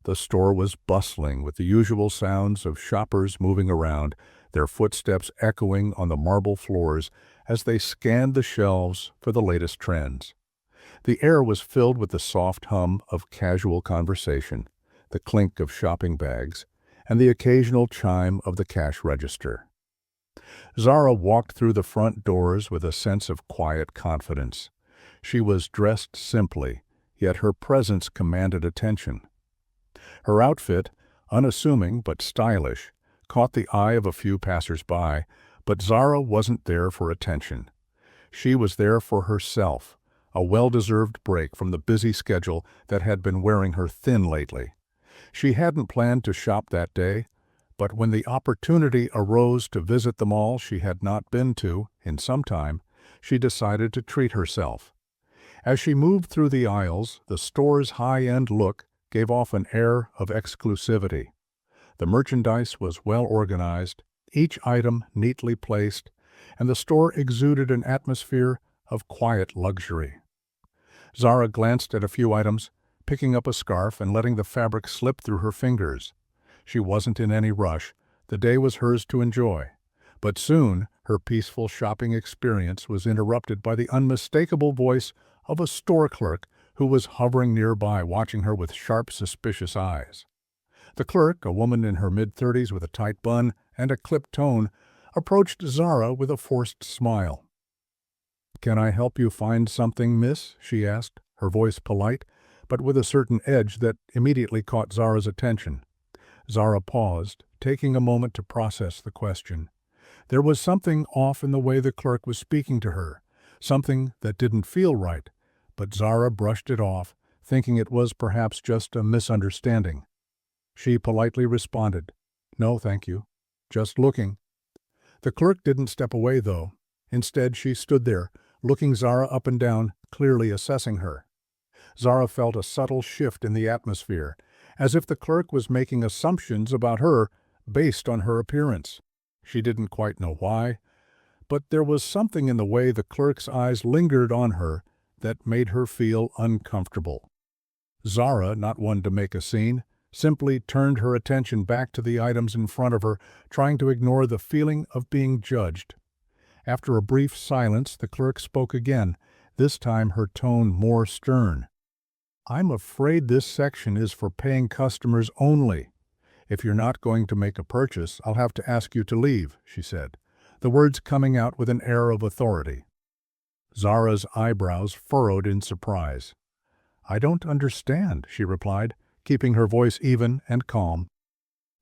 The store was bustling with the usual sounds of shoppers moving around, their footsteps echoing on the marble floors as they scanned the shelves for the latest trends. The air was filled with the soft hum of casual conversation, the clink of shopping bags, and the occasional chime of the cash register. Zara walked through the front doors with a sense of quiet confidence. She was dressed simply, yet her presence commanded attention. Her outfit, unassuming but stylish, caught the eye of a few passers-by, but Zara wasn't there for attention. She was there for herself, a well-deserved break from the busy schedule that had been wearing her thin lately. She hadn't planned to shop that day, but when the opportunity arose to visit the mall she had not been to in some time, she decided to treat herself. As she moved through the aisles, the store's high-end look gave off an air of exclusivity. The merchandise was well organized, each item neatly placed, and the store exuded an atmosphere of quiet luxury. Zara glanced at a few items, picking up a scarf and letting the fabric slip through her fingers. She wasn't in any rush. The day was hers to enjoy. But soon, her peaceful shopping experience was interrupted by the unmistakable voice of a store clerk who was hovering nearby, watching her with sharp, suspicious eyes. The clerk, a woman in her mid-30s with a tight bun and a clipped tone, approached Zara with a forced smile. "Can I help you find something, miss?" she asked, her voice polite, but with a certain edge that immediately caught Zara's attention. Zara paused, taking a moment to process the question. There was something off in the way the clerk was speaking to her, something that didn't feel right, but Zara brushed it off, thinking it was perhaps just a misunderstanding. She politely responded, "No, thank you. Just looking." The clerk didn't step away, though. Instead, she stood there, looking Zara up and down, clearly assessing her. Zara felt a subtle shift in the atmosphere, as if the clerk was making assumptions about her based on her appearance. She didn't quite know why, but there was something in the way the clerk's eyes lingered on her that made her feel uncomfortable. Zara, not one to make a scene, simply turned her attention back to the items in front of her, trying to ignore the feeling of being judged. After a brief silence, the clerk spoke again, this time her tone more stern. "I'm afraid this section is for paying customers only. If you're not going to make a purchase, I'll have to ask you to leave," she said, the words coming out with an air of authority. Zara's eyebrows furrowed in surprise. "I don't understand," she replied, keeping her voice even and calm.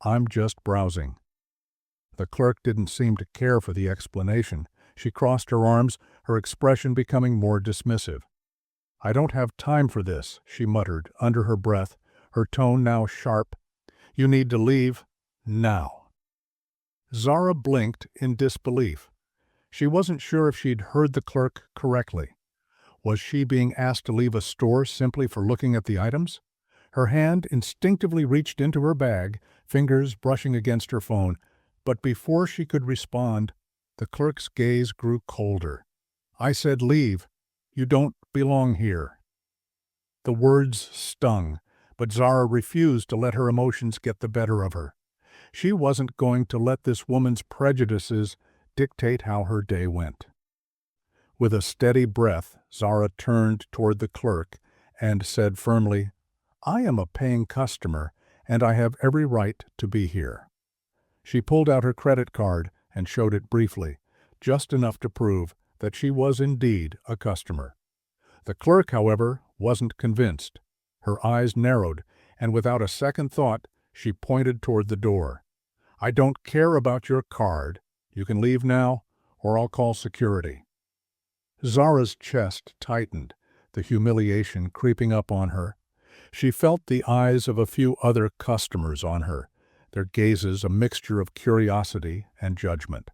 "I'm just browsing." The clerk didn't seem to care for the explanation. She crossed her arms, her expression becoming more dismissive. "I don't have time for this," she muttered under her breath, her tone now sharp. "You need to leave now." Zara blinked in disbelief. She wasn't sure if she'd heard the clerk correctly. Was she being asked to leave a store simply for looking at the items? Her hand instinctively reached into her bag, fingers brushing against her phone, but before she could respond, the clerk's gaze grew colder. "I said leave. You don't belong here." The words stung, but Zara refused to let her emotions get the better of her. She wasn't going to let this woman's prejudices dictate how her day went. With a steady breath, Zara turned toward the clerk and said firmly, "I am a paying customer, and I have every right to be here." She pulled out her credit card and showed it briefly, just enough to prove that she was indeed a customer. The clerk, however, wasn't convinced. Her eyes narrowed, and without a second thought, she pointed toward the door. "I don't care about your card. You can leave now, or I'll call security." Zara's chest tightened, the humiliation creeping up on her. She felt the eyes of a few other customers on her, their gazes a mixture of curiosity and judgment.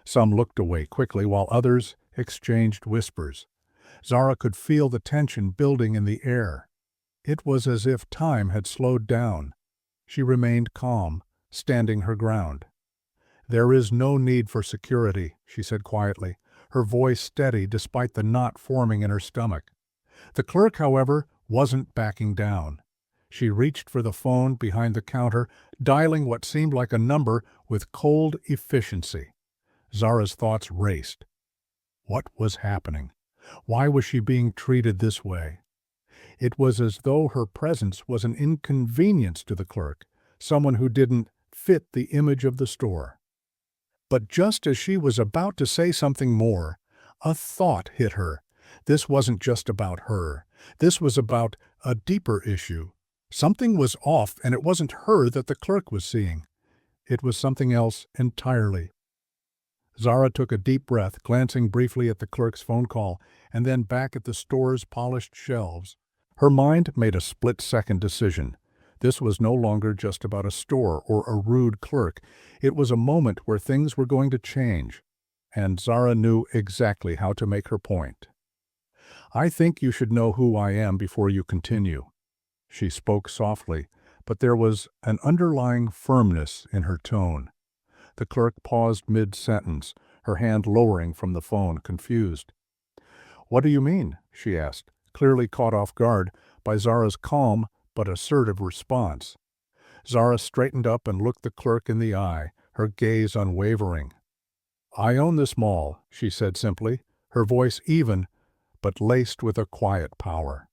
Some looked away quickly, while others exchanged whispers. Zara could feel the tension building in the air. It was as if time had slowed down. She remained calm, standing her ground. "There is no need for security," she said quietly, her voice steady despite the knot forming in her stomach. The clerk, however, wasn't backing down. She reached for the phone behind the counter, dialing what seemed like a number with cold efficiency. Zara's thoughts raced. What was happening? Why was she being treated this way? It was as though her presence was an inconvenience to the clerk, someone who didn't fit the image of the store. But just as she was about to say something more, a thought hit her. This wasn't just about her. This was about a deeper issue. Something was off, and it wasn't her that the clerk was seeing. It was something else entirely. Zara took a deep breath, glancing briefly at the clerk's phone call and then back at the store's polished shelves. Her mind made a split-second decision. This was no longer just about a store or a rude clerk. It was a moment where things were going to change, and Zara knew exactly how to make her point. "I think you should know who I am before you continue." She spoke softly, but there was an underlying firmness in her tone. The clerk paused mid-sentence, her hand lowering from the phone, confused. "What do you mean?" she asked, clearly caught off guard by Zara's calm but assertive response. Zara straightened up and looked the clerk in the eye, her gaze unwavering. "I own this mall," she said simply, her voice even, but laced with a quiet power.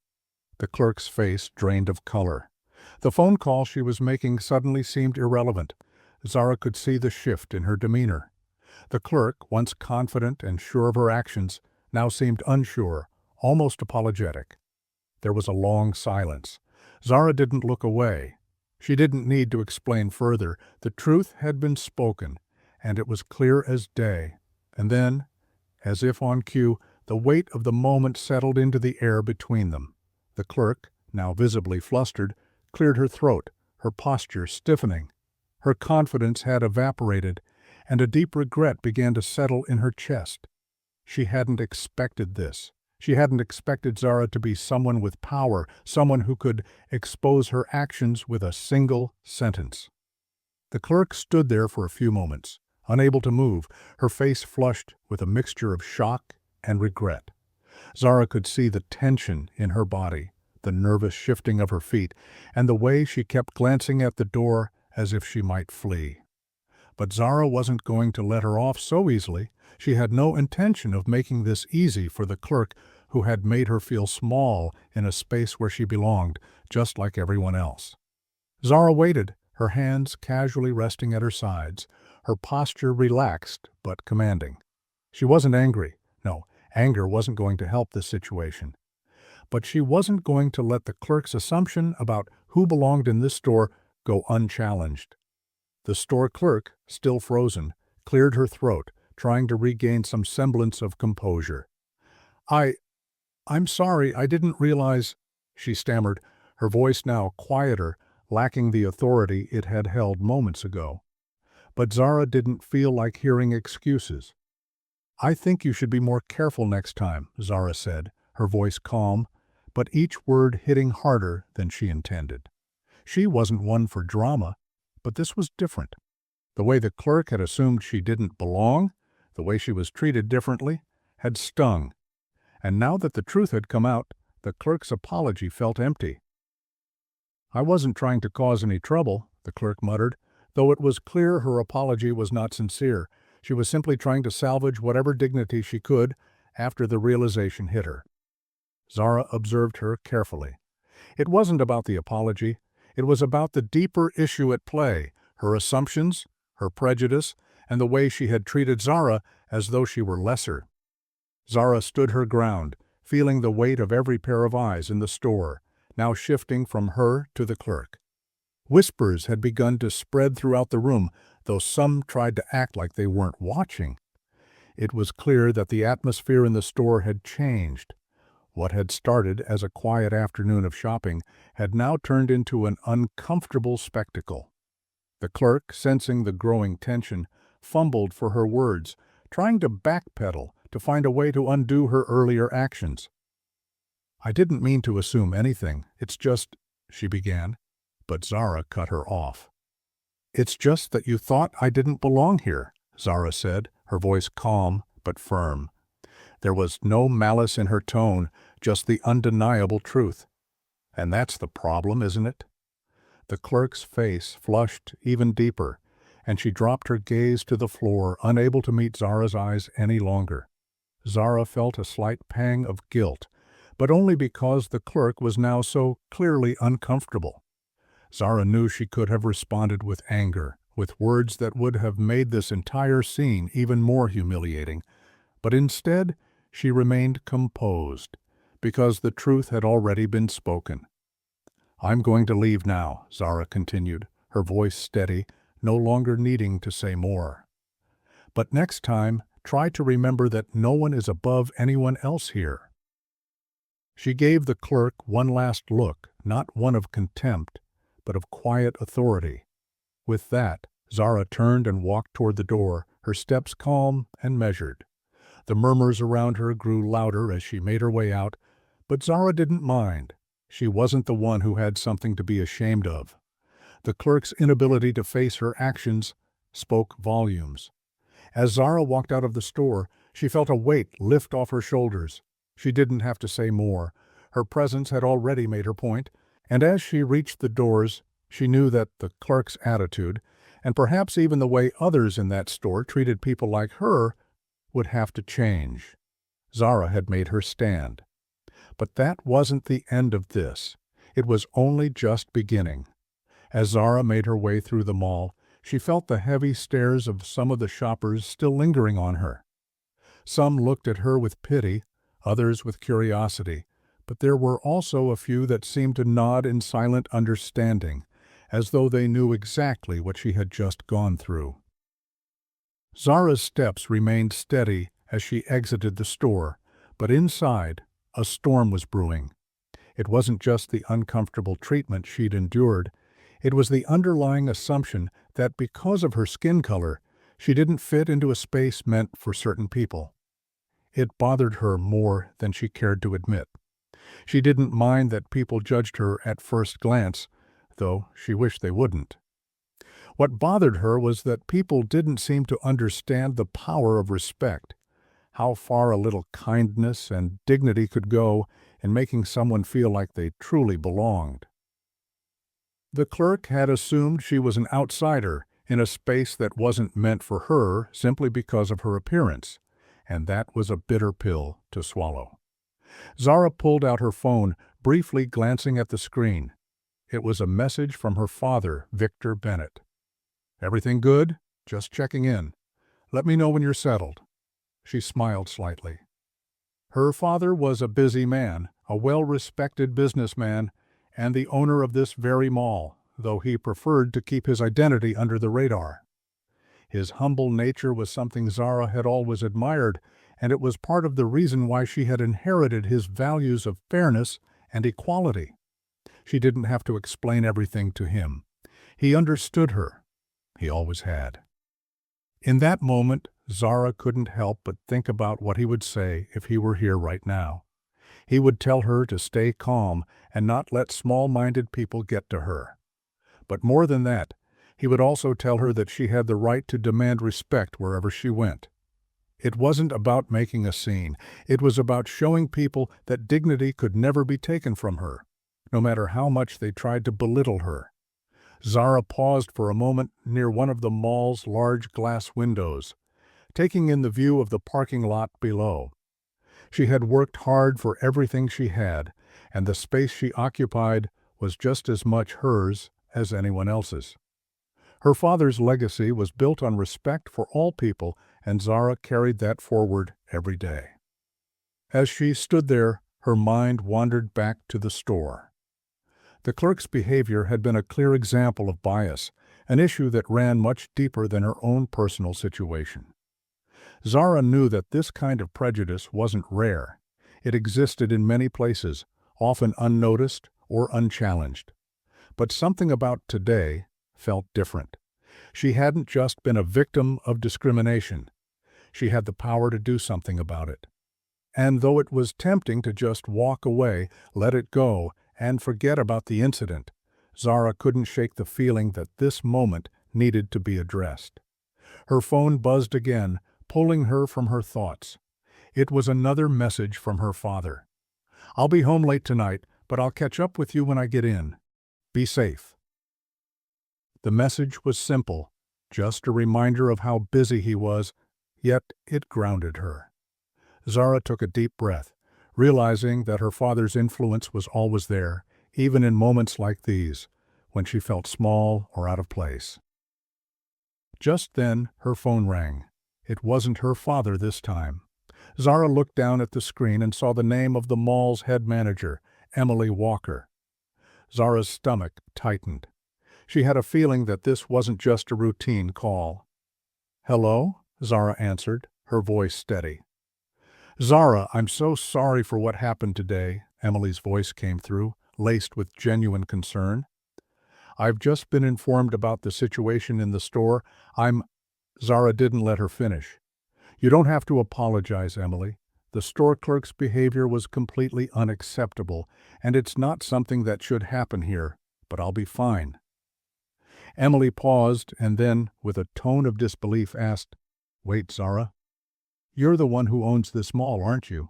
The clerk's face drained of color. The phone call she was making suddenly seemed irrelevant. Zara could see the shift in her demeanor. The clerk, once confident and sure of her actions, now seemed unsure, almost apologetic. There was a long silence. Zara didn't look away. She didn't need to explain further. The truth had been spoken, and it was clear as day. And then, as if on cue, the weight of the moment settled into the air between them. The clerk, now visibly flustered, cleared her throat, her posture stiffening. Her confidence had evaporated, and a deep regret began to settle in her chest. She hadn't expected this. She hadn't expected Zara to be someone with power, someone who could expose her actions with a single sentence. The clerk stood there for a few moments, unable to move, her face flushed with a mixture of shock and regret. Zara could see the tension in her body, the nervous shifting of her feet, and the way she kept glancing at the door as if she might flee. But Zara wasn't going to let her off so easily. She had no intention of making this easy for the clerk who had made her feel small in a space where she belonged, just like everyone else. Zara waited, her hands casually resting at her sides, her posture relaxed but commanding. She wasn't angry. No, anger wasn't going to help this situation. But she wasn't going to let the clerk's assumption about who belonged in this store go unchallenged. The store clerk, still frozen, cleared her throat, trying to regain some semblance of composure. I'm sorry, I didn't realize," she stammered, her voice now quieter, lacking the authority it had held moments ago. But Zara didn't feel like hearing excuses. "I think you should be more careful next time," Zara said, her voice calm, but each word hitting harder than she intended. She wasn't one for drama, but this was different. The way the clerk had assumed she didn't belong, the way she was treated differently, had stung. And now that the truth had come out, the clerk's apology felt empty. "I wasn't trying to cause any trouble," the clerk muttered, though it was clear her apology was not sincere. She was simply trying to salvage whatever dignity she could after the realization hit her. Zara observed her carefully. It wasn't about the apology. It was about the deeper issue at play, her assumptions, her prejudice, and the way she had treated Zara as though she were lesser. Zara stood her ground, feeling the weight of every pair of eyes in the store, now shifting from her to the clerk. Whispers had begun to spread throughout the room, though some tried to act like they weren't watching. It was clear that the atmosphere in the store had changed. What had started as a quiet afternoon of shopping had now turned into an uncomfortable spectacle. The clerk, sensing the growing tension, fumbled for her words, trying to backpedal to find a way to undo her earlier actions. "I didn't mean to assume anything. It's just," she began, but Zara cut her off. "It's just that you thought I didn't belong here," Zara said, her voice calm but firm. There was no malice in her tone, just the undeniable truth. "And that's the problem, isn't it?" The clerk's face flushed even deeper, and she dropped her gaze to the floor, unable to meet Zara's eyes any longer. Zara felt a slight pang of guilt, but only because the clerk was now so clearly uncomfortable. Zara knew she could have responded with anger, with words that would have made this entire scene even more humiliating, but instead she remained composed, because the truth had already been spoken. "I'm going to leave now," Zara continued, her voice steady, no longer needing to say more. "But next time, try to remember that no one is above anyone else here." She gave the clerk one last look, not one of contempt, but of quiet authority. With that, Zara turned and walked toward the door, her steps calm and measured. The murmurs around her grew louder as she made her way out, but Zara didn't mind. She wasn't the one who had something to be ashamed of. The clerk's inability to face her actions spoke volumes. As Zara walked out of the store, she felt a weight lift off her shoulders. She didn't have to say more. Her presence had already made her point, and as she reached the doors, she knew that the clerk's attitude, and perhaps even the way others in that store treated people like her, would have to change. Zara had made her stand. But that wasn't the end of this. It was only just beginning. As Zara made her way through the mall, she felt the heavy stares of some of the shoppers still lingering on her. Some looked at her with pity, others with curiosity, but there were also a few that seemed to nod in silent understanding, as though they knew exactly what she had just gone through. Zara's steps remained steady as she exited the store, but inside, a storm was brewing. It wasn't just the uncomfortable treatment she'd endured, it was the underlying assumption that because of her skin color, she didn't fit into a space meant for certain people. It bothered her more than she cared to admit. She didn't mind that people judged her at first glance, though she wished they wouldn't. What bothered her was that people didn't seem to understand the power of respect, how far a little kindness and dignity could go in making someone feel like they truly belonged. The clerk had assumed she was an outsider in a space that wasn't meant for her simply because of her appearance, and that was a bitter pill to swallow. Zara pulled out her phone, briefly glancing at the screen. It was a message from her father, Victor Bennett. "Everything good? Just checking in. Let me know when you're settled." She smiled slightly. Her father was a busy man, a well-respected businessman, and the owner of this very mall, though he preferred to keep his identity under the radar. His humble nature was something Zara had always admired, and it was part of the reason why she had inherited his values of fairness and equality. She didn't have to explain everything to him. He understood her. He always had. In that moment, Zara couldn't help but think about what he would say if he were here right now. He would tell her to stay calm and not let small-minded people get to her. But more than that, he would also tell her that she had the right to demand respect wherever she went. It wasn't about making a scene. It was about showing people that dignity could never be taken from her, no matter how much they tried to belittle her. Zara paused for a moment near one of the mall's large glass windows, taking in the view of the parking lot below. She had worked hard for everything she had, and the space she occupied was just as much hers as anyone else's. Her father's legacy was built on respect for all people, and Zara carried that forward every day. As she stood there, her mind wandered back to the store. The clerk's behavior had been a clear example of bias, an issue that ran much deeper than her own personal situation. Zara knew that this kind of prejudice wasn't rare. It existed in many places, often unnoticed or unchallenged. But something about today felt different. She hadn't just been a victim of discrimination. She had the power to do something about it. And though it was tempting to just walk away, let it go, and forget about the incident, Zara couldn't shake the feeling that this moment needed to be addressed. Her phone buzzed again, pulling her from her thoughts. It was another message from her father. "I'll be home late tonight, but I'll catch up with you when I get in. Be safe." The message was simple, just a reminder of how busy he was, yet it grounded her. Zara took a deep breath, realizing that her father's influence was always there, even in moments like these, when she felt small or out of place. Just then, her phone rang. It wasn't her father this time. Zara looked down at the screen and saw the name of the mall's head manager, Emily Walker. Zara's stomach tightened. She had a feeling that this wasn't just a routine call. "Hello?" Zara answered, her voice steady. "Zara, I'm so sorry for what happened today," Emily's voice came through, laced with genuine concern. "I've just been informed about the situation in the store. Zara didn't let her finish. "You don't have to apologize, Emily. The store clerk's behavior was completely unacceptable, and it's not something that should happen here, but I'll be fine." Emily paused and then, with a tone of disbelief, asked, "Wait, Zara, you're the one who owns this mall, aren't you?"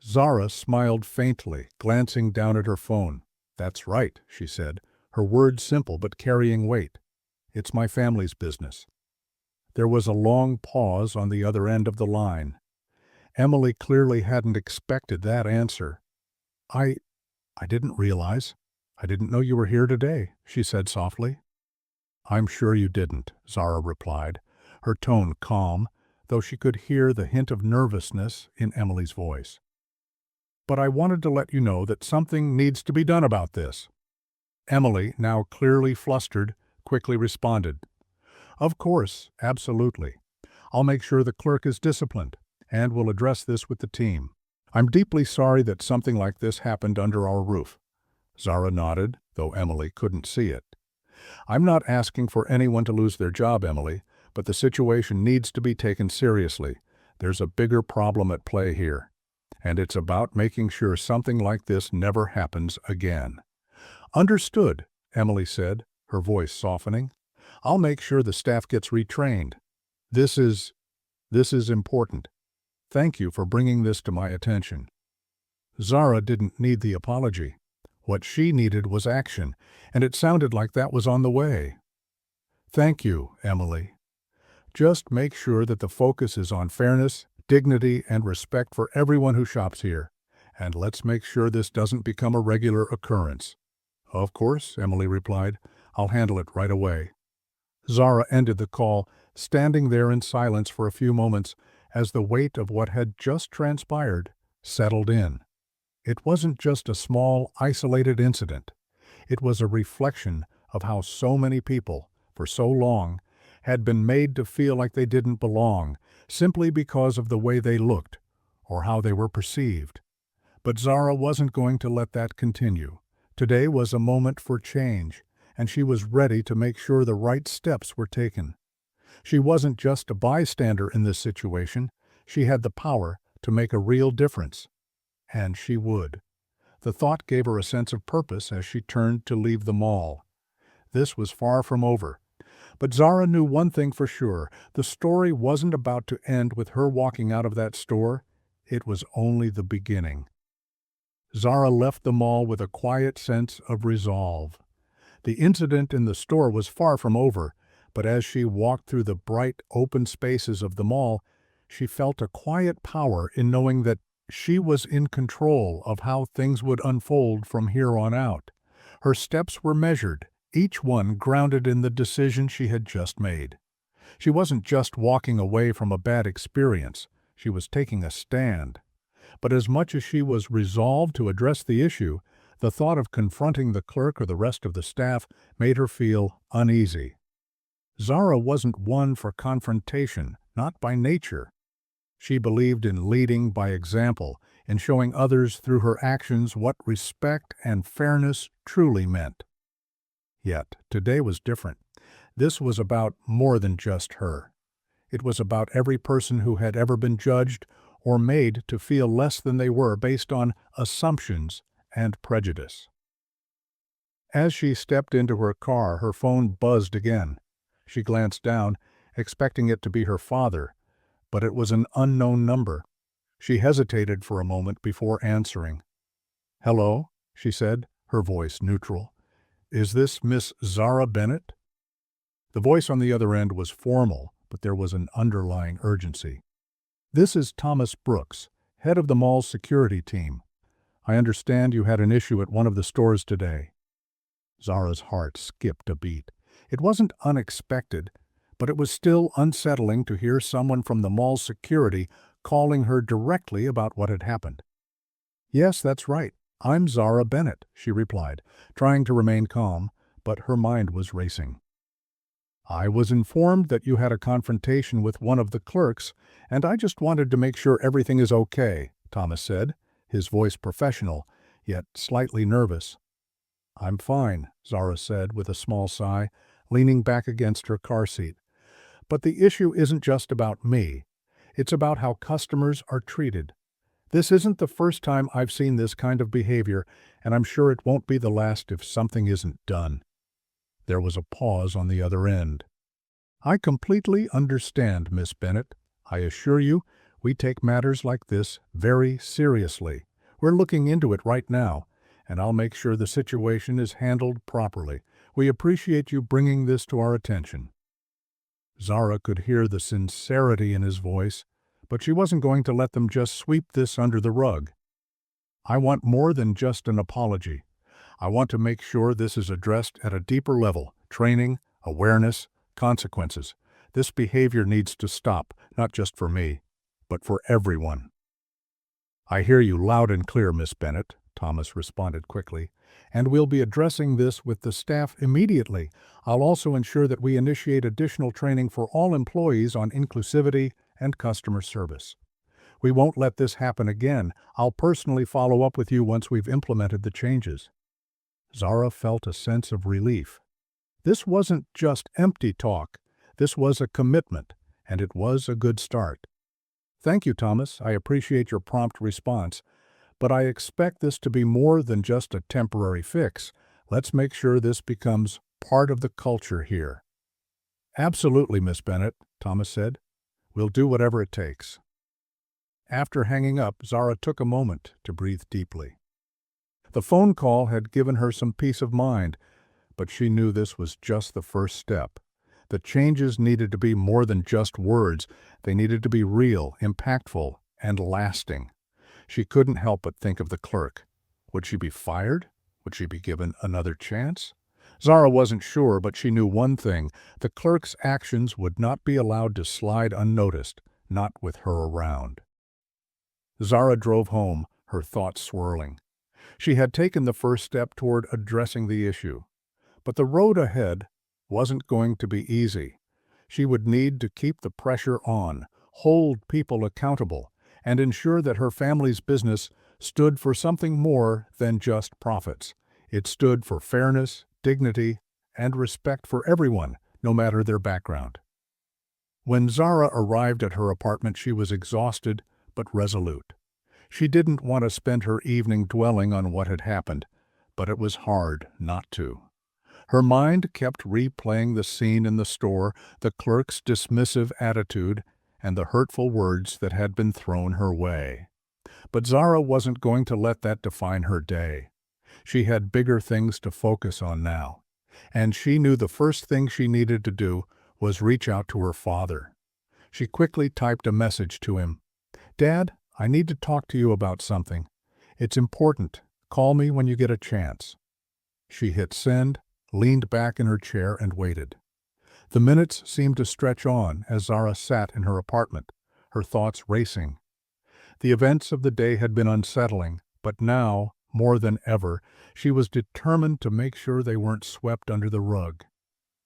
Zara smiled faintly, glancing down at her phone. "That's right," she said, her words simple but carrying weight. "It's my family's business." There was a long pause on the other end of the line. Emily clearly hadn't expected that answer. I didn't realize. I didn't know you were here today," she said softly. "I'm sure you didn't," Zara replied, her tone calm, though she could hear the hint of nervousness in Emily's voice. "But I wanted to let you know that something needs to be done about this." Emily, now clearly flustered, quickly responded, "Of course, absolutely. I'll make sure the clerk is disciplined, and we'll address this with the team. I'm deeply sorry that something like this happened under our roof." Zara nodded, though Emily couldn't see it. "I'm not asking for anyone to lose their job, Emily, but the situation needs to be taken seriously. There's a bigger problem at play here, and it's about making sure something like this never happens again." "Understood," Emily said, her voice softening. "I'll make sure the staff gets retrained. This is important. Thank you for bringing this to my attention." Zara didn't need the apology. What she needed was action, and it sounded like that was on the way. "Thank you, Emily. Just make sure that the focus is on fairness, dignity, and respect for everyone who shops here, and let's make sure this doesn't become a regular occurrence." "Of course," Emily replied. "I'll handle it right away." Zara ended the call, standing there in silence for a few moments as the weight of what had just transpired settled in. It wasn't just a small, isolated incident. It was a reflection of how so many people, for so long, had been made to feel like they didn't belong, simply because of the way they looked or how they were perceived. But Zara wasn't going to let that continue. Today was a moment for change, and she was ready to make sure the right steps were taken. She wasn't just a bystander in this situation. She had the power to make a real difference. And she would. The thought gave her a sense of purpose as she turned to leave the mall. This was far from over. But Zara knew one thing for sure. The story wasn't about to end with her walking out of that store. It was only the beginning. Zara left the mall with a quiet sense of resolve. The incident in the store was far from over, but as she walked through the bright, open spaces of the mall, she felt a quiet power in knowing that she was in control of how things would unfold from here on out. Her steps were measured, each one grounded in the decision she had just made. She wasn't just walking away from a bad experience, she was taking a stand. But as much as she was resolved to address the issue, the thought of confronting the clerk or the rest of the staff made her feel uneasy. Zara wasn't one for confrontation, not by nature. She believed in leading by example, in showing others through her actions what respect and fairness truly meant. Yet, today was different. This was about more than just her. It was about every person who had ever been judged or made to feel less than they were based on assumptions and prejudice. As she stepped into her car, her phone buzzed again. She glanced down, expecting it to be her father, but it was an unknown number. She hesitated for a moment before answering. "Hello," she said, her voice neutral. "Is this Miss Zara Bennett?" The voice on the other end was formal, but there was an underlying urgency. "This is Thomas Brooks, head of the mall's security team. I understand you had an issue at one of the stores today." Zara's heart skipped a beat. It wasn't unexpected, but it was still unsettling to hear someone from the mall's security calling her directly about what had happened. "Yes, that's right. I'm Zara Bennett," she replied, trying to remain calm, but her mind was racing. "I was informed that you had a confrontation with one of the clerks, and I just wanted to make sure everything is okay," Thomas said, his voice professional, yet slightly nervous. "I'm fine," Zara said with a small sigh, leaning back against her car seat. "But the issue isn't just about me. It's about how customers are treated. This isn't the first time I've seen this kind of behavior, and I'm sure it won't be the last if something isn't done." There was a pause on the other end. "I completely understand, Miss Bennett. I assure you, we take matters like this very seriously. We're looking into it right now, and I'll make sure the situation is handled properly. We appreciate you bringing this to our attention." Zara could hear the sincerity in his voice, but she wasn't going to let them just sweep this under the rug. "I want more than just an apology. I want to make sure this is addressed at a deeper level: training, awareness, consequences. This behavior needs to stop, not just for me, but for everyone." "I hear you loud and clear, Miss Bennett," Thomas responded quickly, "and we'll be addressing this with the staff immediately. I'll also ensure that we initiate additional training for all employees on inclusivity and customer service. We won't let this happen again. I'll personally follow up with you once we've implemented the changes." Zara felt a sense of relief. This wasn't just empty talk. This was a commitment, and it was a good start. "Thank you, Thomas. I appreciate your prompt response, but I expect this to be more than just a temporary fix. Let's make sure this becomes part of the culture here." "Absolutely, Miss Bennett," Thomas said. "We'll do whatever it takes." After hanging up, Zara took a moment to breathe deeply. The phone call had given her some peace of mind, but she knew this was just the first step. The changes needed to be more than just words. They needed to be real, impactful, and lasting. She couldn't help but think of the clerk. Would she be fired? Would she be given another chance? Zara wasn't sure, but she knew one thing: the clerk's actions would not be allowed to slide unnoticed, not with her around. Zara drove home, her thoughts swirling. She had taken the first step toward addressing the issue, but the road ahead wasn't going to be easy. She would need to keep the pressure on, hold people accountable, and ensure that her family's business stood for something more than just profits. It stood for fairness, dignity, and respect for everyone, no matter their background. When Zara arrived at her apartment, she was exhausted but resolute. She didn't want to spend her evening dwelling on what had happened, but it was hard not to. Her mind kept replaying the scene in the store, the clerk's dismissive attitude, and the hurtful words that had been thrown her way. But Zara wasn't going to let that define her day. She had bigger things to focus on now, and she knew the first thing she needed to do was reach out to her father. She quickly typed a message to him. "Dad, I need to talk to you about something. It's important. Call me when you get a chance." She hit send, leaned back in her chair, and waited. The minutes seemed to stretch on as Zara sat in her apartment, her thoughts racing. The events of the day had been unsettling, but now, more than ever, she was determined to make sure they weren't swept under the rug.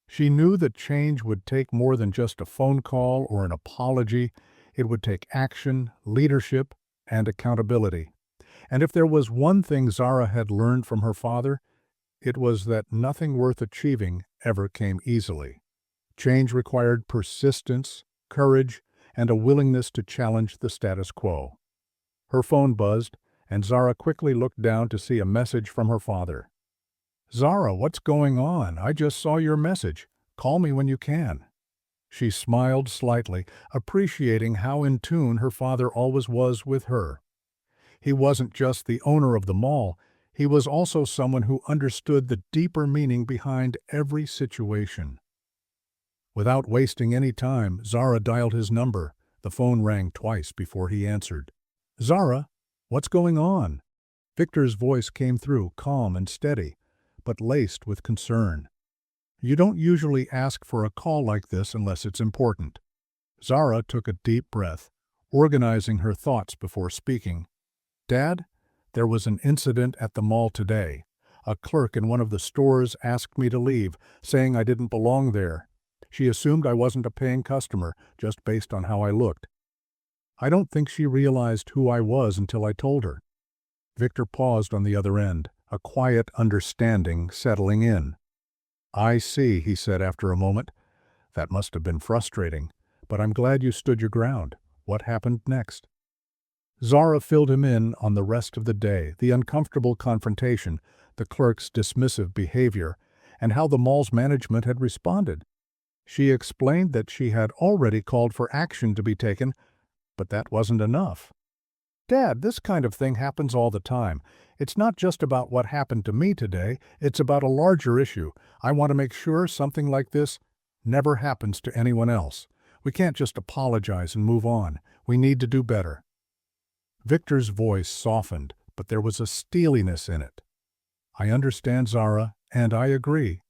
She knew that change would take more than just a phone call or an apology. It would take action, leadership, and accountability. And if there was one thing Zara had learned from her father, it was that nothing worth achieving ever came easily. Change required persistence, courage, and a willingness to challenge the status quo. Her phone buzzed, and Zara quickly looked down to see a message from her father. "Zara, what's going on? I just saw your message. Call me when you can." She smiled slightly, appreciating how in tune her father always was with her. He wasn't just the owner of the mall, he was also someone who understood the deeper meaning behind every situation. Without wasting any time, Zara dialed his number. The phone rang twice before he answered. "Zara, what's going on?" Victor's voice came through, calm and steady, but laced with concern. "You don't usually ask for a call like this unless it's important." Zara took a deep breath, organizing her thoughts before speaking. "Dad, there was an incident at the mall today. A clerk in one of the stores asked me to leave, saying I didn't belong there. She assumed I wasn't a paying customer, just based on how I looked. I don't think she realized who I was until I told her." Victor paused on the other end, a quiet understanding settling in. "I see," he said after a moment. "That must have been frustrating, but I'm glad you stood your ground. What happened next?" Zara filled him in on the rest of the day, the uncomfortable confrontation, the clerk's dismissive behavior, and how the mall's management had responded. She explained that she had already called for action to be taken, but that wasn't enough. "Dad, this kind of thing happens all the time. It's not just about what happened to me today, it's about a larger issue. I want to make sure something like this never happens to anyone else. We can't just apologize and move on. We need to do better." Victor's voice softened, but there was a steeliness in it. "I understand, Zara, and I agree.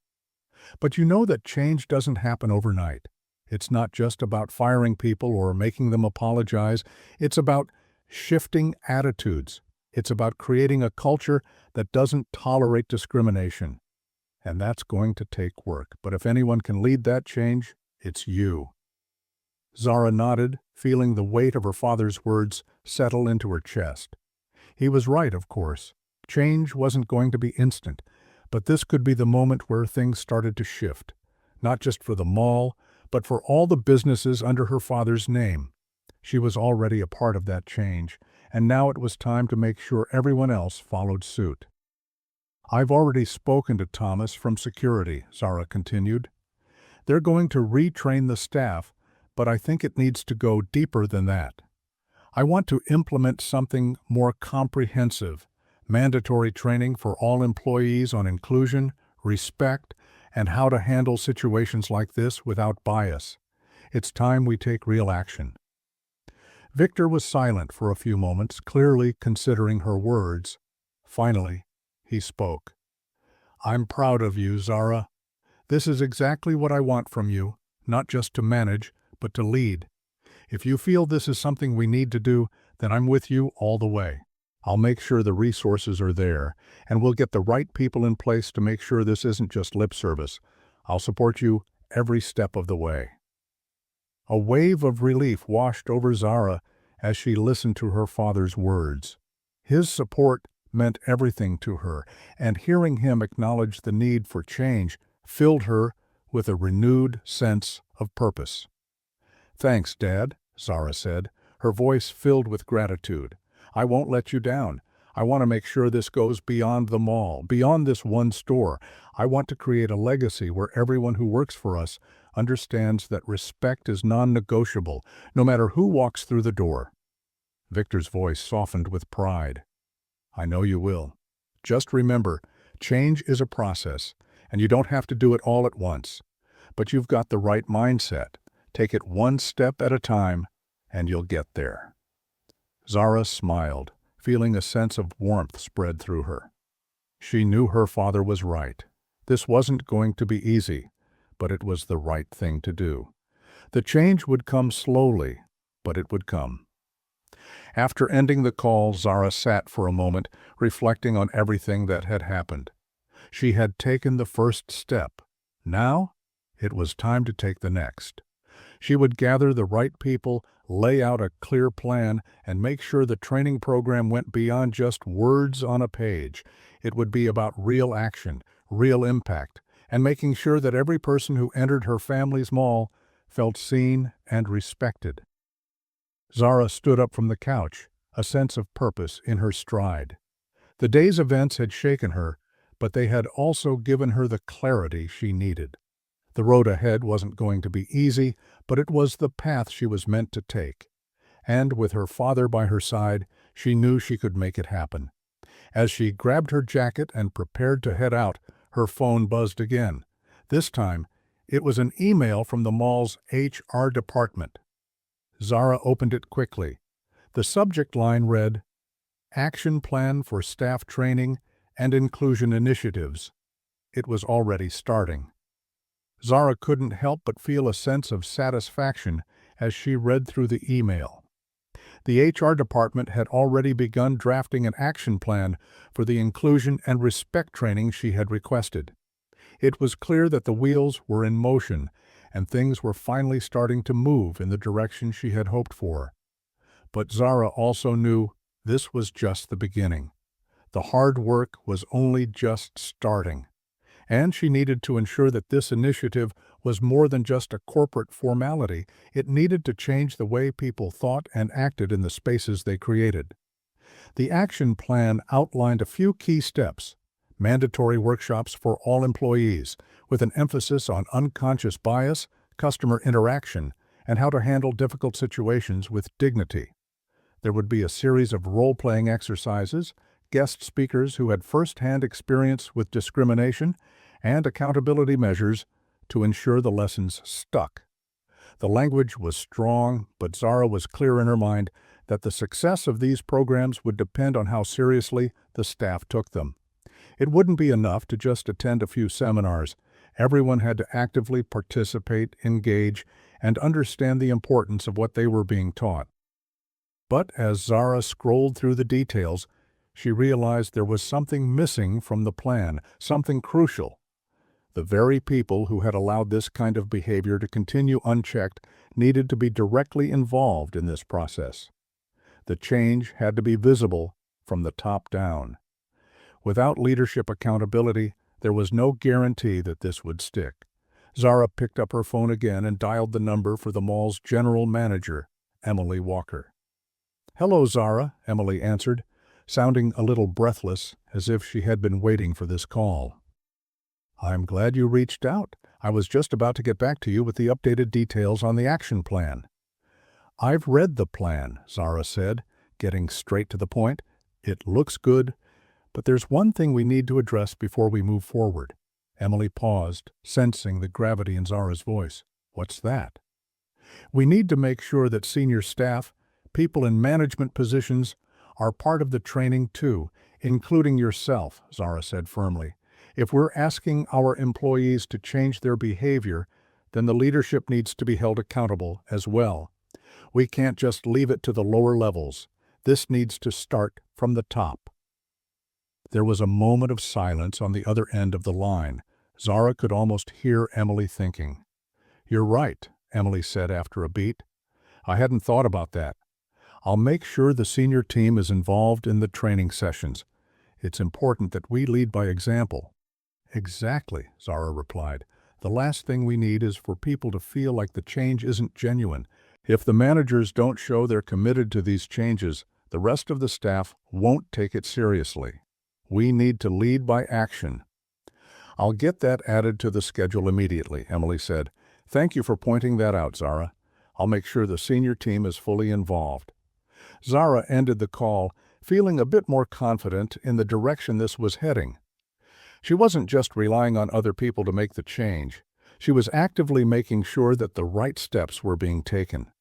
But you know that change doesn't happen overnight. It's not just about firing people or making them apologize. It's about shifting attitudes. It's about creating a culture that doesn't tolerate discrimination. And that's going to take work. But if anyone can lead that change, it's you." Zara nodded, feeling the weight of her father's words settle into her chest. He was right, of course. Change wasn't going to be instant, but this could be the moment where things started to shift, not just for the mall, but for all the businesses under her father's name. She was already a part of that change, and now it was time to make sure everyone else followed suit. "I've already spoken to Thomas from security," Zara continued. "They're going to retrain the staff, but I think it needs to go deeper than that. I want to implement something more comprehensive, mandatory training for all employees on inclusion, respect, and how to handle situations like this without bias. It's time we take real action." Victor was silent for a few moments, clearly considering her words. Finally, he spoke. "I'm proud of you, Zara. This is exactly what I want from you, not just to manage, but to lead. If you feel this is something we need to do, then I'm with you all the way. I'll make sure the resources are there, and we'll get the right people in place to make sure this isn't just lip service. I'll support you every step of the way." A wave of relief washed over Zara as she listened to her father's words. His support meant everything to her, and hearing him acknowledge the need for change filled her with a renewed sense of purpose. "Thanks, Dad," Zara said, her voice filled with gratitude. "I won't let you down. I want to make sure this goes beyond the mall, beyond this one store. I want to create a legacy where everyone who works for us understands that respect is non-negotiable, no matter who walks through the door." Victor's voice softened with pride. "I know you will. Just remember, change is a process, and you don't have to do it all at once. But you've got the right mindset. Take it one step at a time, and you'll get there." Zara smiled, feeling a sense of warmth spread through her. She knew her father was right. This wasn't going to be easy, but it was the right thing to do. The change would come slowly, but it would come. After ending the call, Zara sat for a moment, reflecting on everything that had happened. She had taken the first step. Now, it was time to take the next. She would gather the right people, lay out a clear plan, and make sure the training program went beyond just words on a page. It would be about real action, real impact, and making sure that every person who entered her family's mall felt seen and respected. Zara stood up from the couch, a sense of purpose in her stride. The day's events had shaken her, but they had also given her the clarity she needed. The road ahead wasn't going to be easy, but it was the path she was meant to take. And with her father by her side, she knew she could make it happen. As she grabbed her jacket and prepared to head out, her phone buzzed again. This time, It was an email from the mall's HR department. Zara opened it quickly. The subject line read, "Action Plan for Staff Training and Inclusion Initiatives." It was already starting. Zara couldn't help but feel a sense of satisfaction as she read through the email. The HR department had already begun drafting an action plan for the inclusion and respect training she had requested. It was clear that the wheels were in motion and things were finally starting to move in the direction she had hoped for. But Zara also knew this was just the beginning. The hard work was only just starting, and she needed to ensure that this initiative was more than just a corporate formality. It needed to change the way people thought and acted in the spaces they created. The action plan outlined a few key steps: mandatory workshops for all employees, with an emphasis on unconscious bias, customer interaction, and how to handle difficult situations with dignity. There would be a series of role-playing exercises, guest speakers who had first-hand experience with discrimination, and accountability measures to ensure the lessons stuck. The language was strong, but Zara was clear in her mind that the success of these programs would depend on how seriously the staff took them. It wouldn't be enough to just attend a few seminars. Everyone had to actively participate, engage, and understand the importance of what they were being taught. But as Zara scrolled through the details, she realized there was something missing from the plan, something crucial. The very people who had allowed this kind of behavior to continue unchecked needed to be directly involved in this process. The change had to be visible from the top down. Without leadership accountability, there was no guarantee that this would stick. Zara picked up her phone again and dialed the number for the mall's general manager, Emily Walker. "Hello, Zara," Emily answered, sounding a little breathless, as if she had been waiting for this call. "I'm glad you reached out. I was just about to get back to you with the updated details on the action plan." "I've read the plan," Zara said, getting straight to the point. "It looks good, but there's one thing we need to address before we move forward." Emily paused, sensing the gravity in Zara's voice. "What's that?" "We need to make sure that senior staff, people in management positions, are part of the training too, including yourself," Zara said firmly. "If we're asking our employees to change their behavior, then the leadership needs to be held accountable as well. We can't just leave it to the lower levels. This needs to start from the top." There was a moment of silence on the other end of the line. Zara could almost hear Emily thinking. "You're right," Emily said after a beat. "I hadn't thought about that. I'll make sure the senior team is involved in the training sessions. It's important that we lead by example." "Exactly," Zara replied. "The last thing we need is for people to feel like the change isn't genuine. If the managers don't show they're committed to these changes, the rest of the staff won't take it seriously. We need to lead by action." "I'll get that added to the schedule immediately," Emily said. "Thank you for pointing that out, Zara. I'll make sure the senior team is fully involved." Zara ended the call, feeling a bit more confident in the direction this was heading. She wasn't just relying on other people to make the change. She was actively making sure that the right steps were being taken.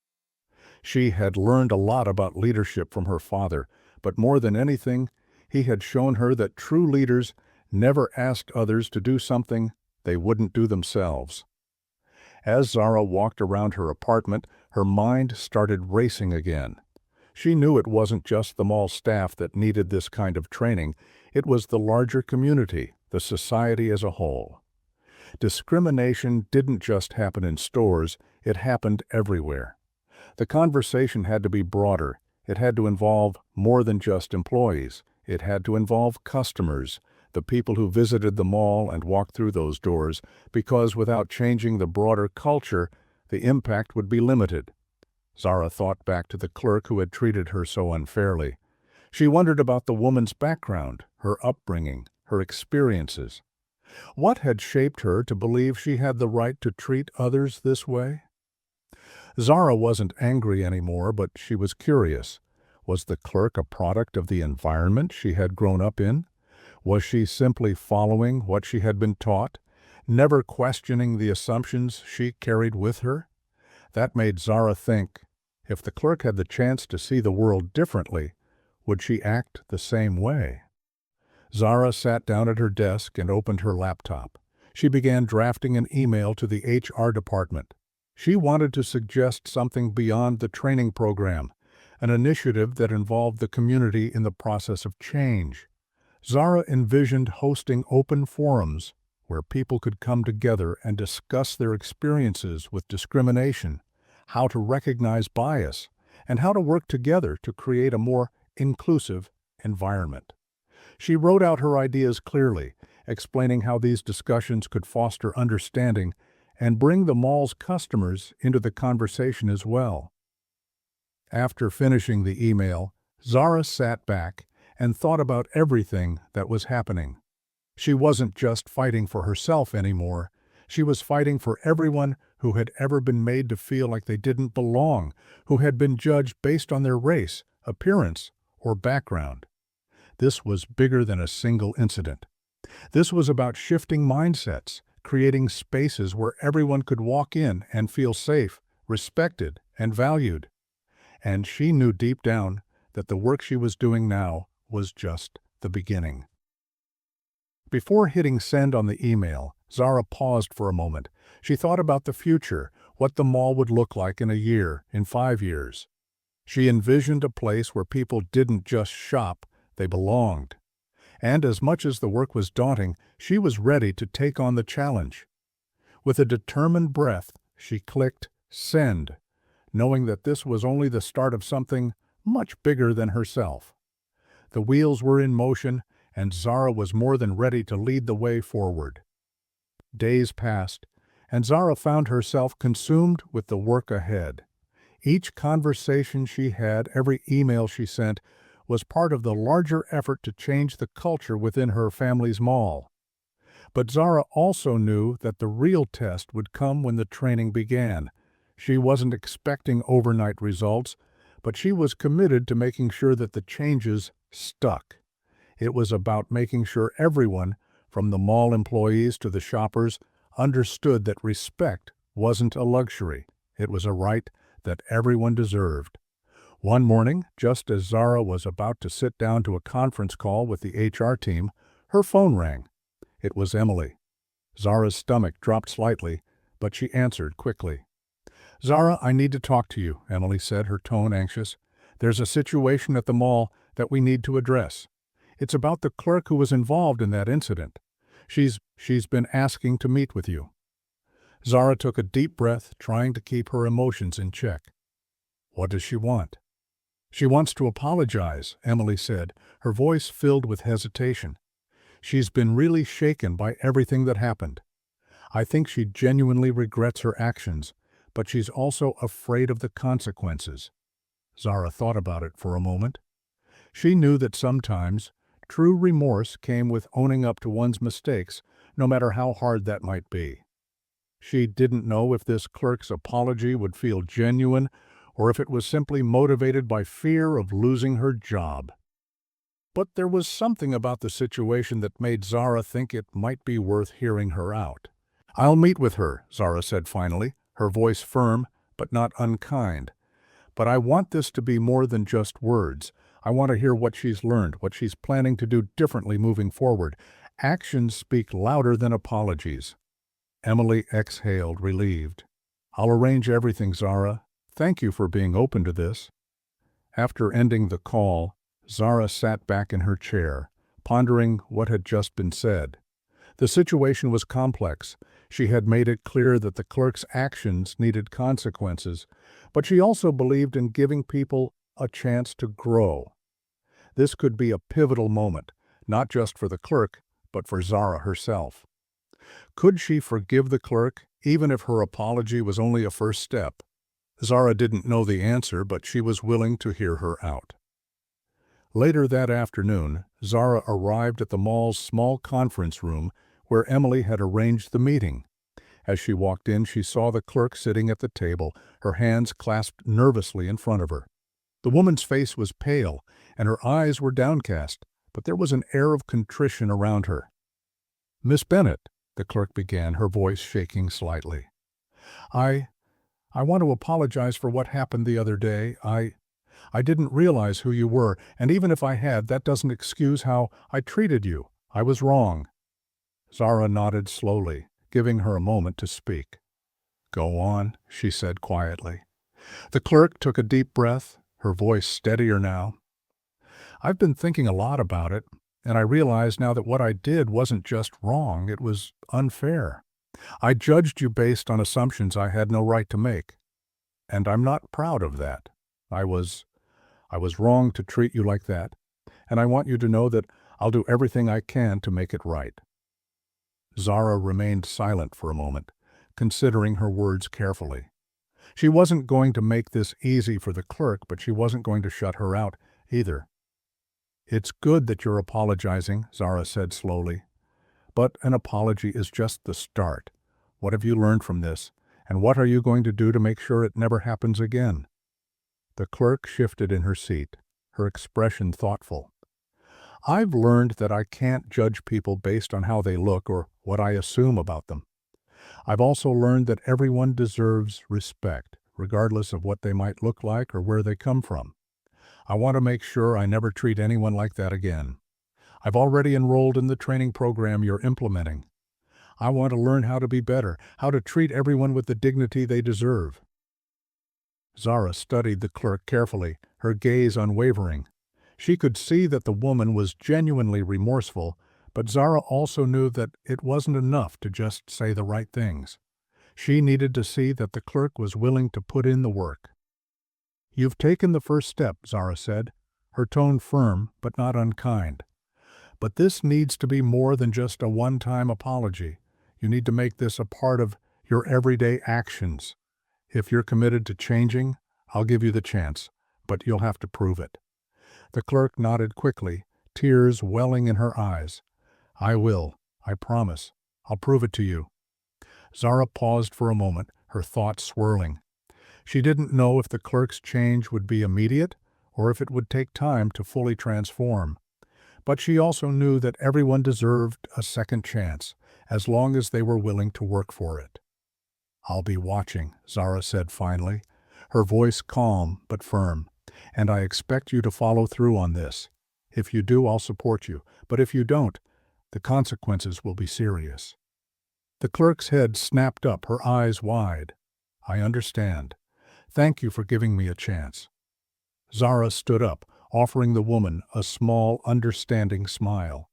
She had learned a lot about leadership from her father, but more than anything, he had shown her that true leaders never asked others to do something they wouldn't do themselves. As Zara walked around her apartment, her mind started racing again. She knew it wasn't just the mall staff that needed this kind of training. It was the larger community, the society as a whole. Discrimination didn't just happen in stores, it happened everywhere. The conversation had to be broader. It had to involve more than just employees. It had to involve customers, the people who visited the mall and walked through those doors, because without changing the broader culture, the impact would be limited. Zara thought back to the clerk who had treated her so unfairly. She wondered about the woman's background, her upbringing, her experiences. What had shaped her to believe she had the right to treat others this way? Zara wasn't angry anymore, but she was curious. Was the clerk a product of the environment she had grown up in? Was she simply following what she had been taught? never questioning the assumptions she carried with her. That made Zara think, if the clerk had the chance to see the world differently, would she act the same way? Zara sat down at her desk and opened her laptop. She began drafting an email to the HR department. She wanted to suggest something beyond the training program, an initiative that involved the community in the process of change. Zara envisioned hosting open forums where people could come together and discuss their experiences with discrimination, how to recognize bias, and how to work together to create a more inclusive environment. She wrote out her ideas clearly, explaining how these discussions could foster understanding and bring the mall's customers into the conversation as well. After finishing the email, Zara sat back and thought about everything that was happening. She wasn't just fighting for herself anymore. She was fighting for everyone who had ever been made to feel like they didn't belong, who had been judged based on their race, appearance, or background. This was bigger than a single incident. This was about shifting mindsets, creating spaces where everyone could walk in and feel safe, respected, and valued. And she knew deep down that the work she was doing now was just the beginning. Before hitting send on the email, Zara paused for a moment. She thought about the future, what the mall would look like in a year, in 5 years. She envisioned a place where people didn't just shop, they belonged. And as much as the work was daunting, she was ready to take on the challenge. With a determined breath, she clicked send, knowing that this was only the start of something much bigger than herself. The wheels were in motion, and Zara was more than ready to lead the way forward. Days passed, and Zara found herself consumed with the work ahead. Each conversation she had, every email she sent, was part of the larger effort to change the culture within her family's mall. But Zara also knew that the real test would come when the training began. She wasn't expecting overnight results, but she was committed to making sure that the changes stuck. It was about making sure everyone, from the mall employees to the shoppers, understood that respect wasn't a luxury. It was a right that everyone deserved. One morning, just as Zara was about to sit down to a conference call with the HR team, her phone rang. It was Emily. Zara's stomach dropped slightly, but she answered quickly. "Zara, I need to talk to you," Emily said, her tone anxious. "There's a situation at the mall that we need to address. It's about the clerk who was involved in that incident. She's been asking to meet with you." Zara took a deep breath, trying to keep her emotions in check. "What does she want?" "She wants to apologize," Emily said, her voice filled with hesitation. "She's been really shaken by everything that happened. I think she genuinely regrets her actions, but she's also afraid of the consequences." Zara thought about it for a moment. She knew that sometimes true remorse came with owning up to one's mistakes, no matter how hard that might be. She didn't know if this clerk's apology would feel genuine or if it was simply motivated by fear of losing her job. But there was something about the situation that made Zara think it might be worth hearing her out. "I'll meet with her," Zara said finally, her voice firm but not unkind. "But I want this to be more than just words. I want to hear what she's learned, what she's planning to do differently moving forward. Actions speak louder than apologies." Emily exhaled, relieved. "I'll arrange everything, Zara. Thank you for being open to this." After ending the call, Zara sat back in her chair, pondering what had just been said. The situation was complex. She had made it clear that the clerk's actions needed consequences, but she also believed in giving people a chance to grow. This could be a pivotal moment, not just for the clerk, but for Zara herself. Could she forgive the clerk, even if her apology was only a first step? Zara didn't know the answer, but she was willing to hear her out. Later that afternoon, Zara arrived at the mall's small conference room where Emily had arranged the meeting. As she walked in, she saw the clerk sitting at the table, her hands clasped nervously in front of her. The woman's face was pale, and her eyes were downcast, but there was an air of contrition around her. "Miss Bennett," the clerk began, her voice shaking slightly. I I want to apologize for what happened the other day. I didn't realize who you were, and even if I had, that doesn't excuse how I treated you. I was wrong." Zara nodded slowly, giving her a moment to speak. "Go on," she said quietly. The clerk took a deep breath, her voice steadier now. "I've been thinking a lot about it, and I realize now that what I did wasn't just wrong, it was unfair. I judged you based on assumptions I had no right to make, and I'm not proud of that. I was wrong to treat you like that, and I want you to know that I'll do everything I can to make it right." Zara remained silent for a moment, considering her words carefully. She wasn't going to make this easy for the clerk, but she wasn't going to shut her out either. "It's good that you're apologizing," Zara said slowly. "But an apology is just the start. What have you learned from this, and what are you going to do to make sure it never happens again?" The clerk shifted in her seat, her expression thoughtful. "I've learned that I can't judge people based on how they look or what I assume about them. I've also learned that everyone deserves respect, regardless of what they might look like or where they come from. I want to make sure I never treat anyone like that again. I've already enrolled in the training program you're implementing. I want to learn how to be better, how to treat everyone with the dignity they deserve." Zara studied the clerk carefully, her gaze unwavering. She could see that the woman was genuinely remorseful, but Zara also knew that it wasn't enough to just say the right things. She needed to see that the clerk was willing to put in the work. "You've taken the first step," Zara said, her tone firm but not unkind. "But this needs to be more than just a one-time apology. You need to make this a part of your everyday actions. If you're committed to changing, I'll give you the chance, but you'll have to prove it." The clerk nodded quickly, tears welling in her eyes. "I will. I promise. I'll prove it to you." Zara paused for a moment, her thoughts swirling. She didn't know if the clerk's change would be immediate or if it would take time to fully transform. But she also knew that everyone deserved a second chance, as long as they were willing to work for it. "I'll be watching," Zara said finally, her voice calm but firm. "And I expect you to follow through on this. If you do, I'll support you. But if you don't, the consequences will be serious." The clerk's head snapped up, her eyes wide. "I understand. Thank you for giving me a chance." Zara stood up, offering the woman a small, understanding smile.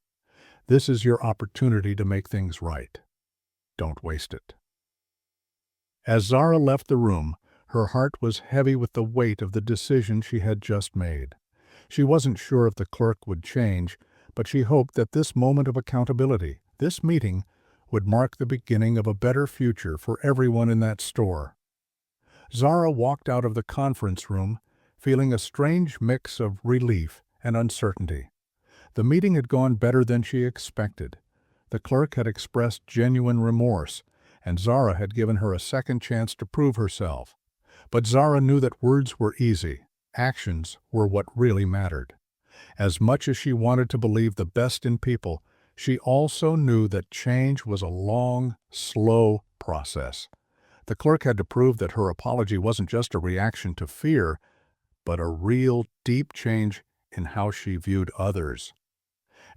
"This is your opportunity to make things right. Don't waste it." As Zara left the room, her heart was heavy with the weight of the decision she had just made. She wasn't sure if the clerk would change, but she hoped that this moment of accountability, this meeting, would mark the beginning of a better future for everyone in that store. Zara walked out of the conference room, feeling a strange mix of relief and uncertainty. The meeting had gone better than she expected. The clerk had expressed genuine remorse, and Zara had given her a second chance to prove herself. But Zara knew that words were easy. Actions were what really mattered. As much as she wanted to believe the best in people, she also knew that change was a long, slow process. The clerk had to prove that her apology wasn't just a reaction to fear, but a real, deep change in how she viewed others.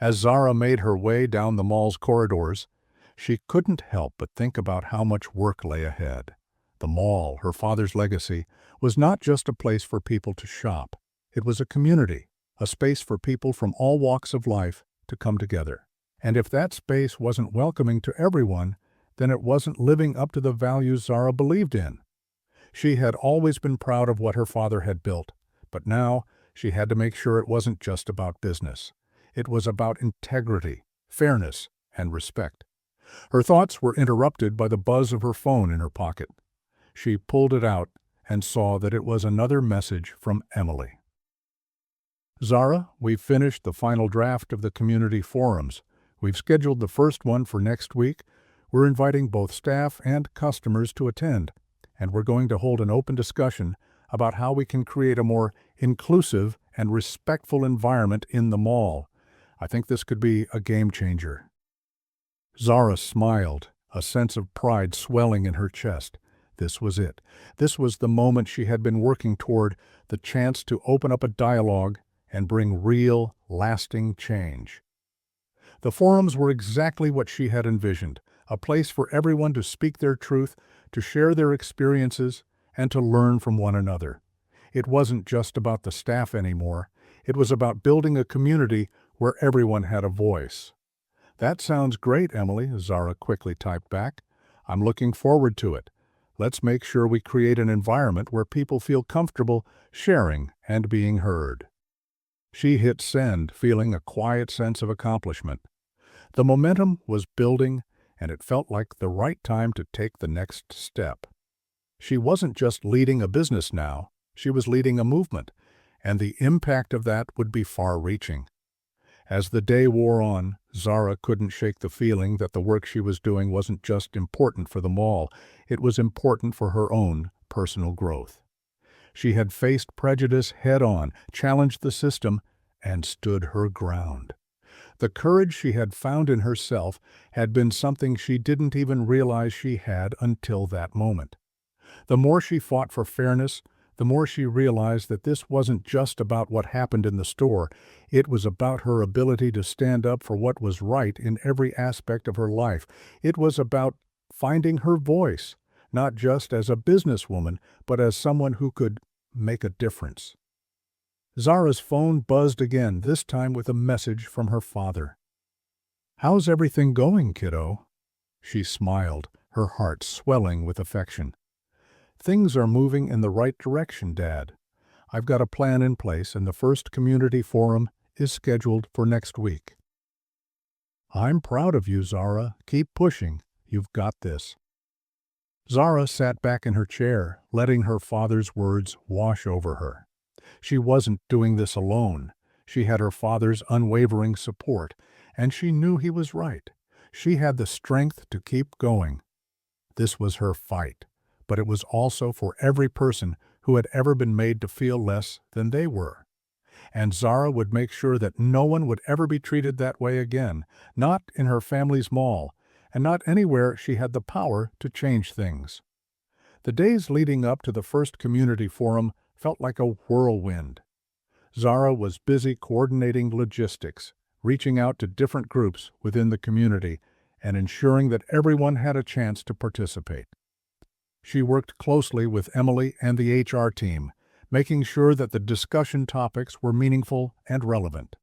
As Zara made her way down the mall's corridors, she couldn't help but think about how much work lay ahead. The mall, her father's legacy, was not just a place for people to shop. It was a community, a space for people from all walks of life to come together. And if that space wasn't welcoming to everyone, then it wasn't living up to the values Zara believed in. She had always been proud of what her father had built, but now she had to make sure it wasn't just about business. It was about integrity, fairness, and respect. Her thoughts were interrupted by the buzz of her phone in her pocket. She pulled it out and saw that it was another message from Emily. "Zara, we've finished the final draft of the community forums. We've scheduled the first one for next week. We're inviting both staff and customers to attend, and we're going to hold an open discussion about how we can create a more inclusive and respectful environment in the mall. I think this could be a game changer." Zara smiled, a sense of pride swelling in her chest. This was it. This was the moment she had been working toward, the chance to open up a dialogue and bring real, lasting change. The forums were exactly what she had envisioned, a place for everyone to speak their truth, to share their experiences, and to learn from one another. It wasn't just about the staff anymore. It was about building a community where everyone had a voice. "That sounds great, Emily," Zara quickly typed back. "I'm looking forward to it. Let's make sure we create an environment where people feel comfortable sharing and being heard." She hit send, feeling a quiet sense of accomplishment. The momentum was building, and it felt like the right time to take the next step. She wasn't just leading a business now, she was leading a movement, and the impact of that would be far-reaching. As the day wore on, Zara couldn't shake the feeling that the work she was doing wasn't just important for them all, it was important for her own personal growth. She had faced prejudice head-on, challenged the system, and stood her ground. The courage she had found in herself had been something she didn't even realize she had until that moment. The more she fought for fairness, the more she realized that this wasn't just about what happened in the store. It was about her ability to stand up for what was right in every aspect of her life. It was about finding her voice, not just as a businesswoman, but as someone who could make a difference. Zara's phone buzzed again, this time with a message from her father. "How's everything going, kiddo?" She smiled, her heart swelling with affection. "Things are moving in the right direction, Dad. I've got a plan in place, and the first community forum is scheduled for next week." "I'm proud of you, Zara. Keep pushing. You've got this." Zara sat back in her chair, letting her father's words wash over her. She wasn't doing this alone. She had her father's unwavering support, and she knew he was right. She had the strength to keep going. This was her fight, but it was also for every person who had ever been made to feel less than they were. And Zara would make sure that no one would ever be treated that way again, not in her family's mall, and not anywhere she had the power to change things. The days leading up to the first community forum felt like a whirlwind. Zara was busy coordinating logistics, reaching out to different groups within the community, and ensuring that everyone had a chance to participate. She worked closely with Emily and the HR team, making sure that the discussion topics were meaningful and relevant.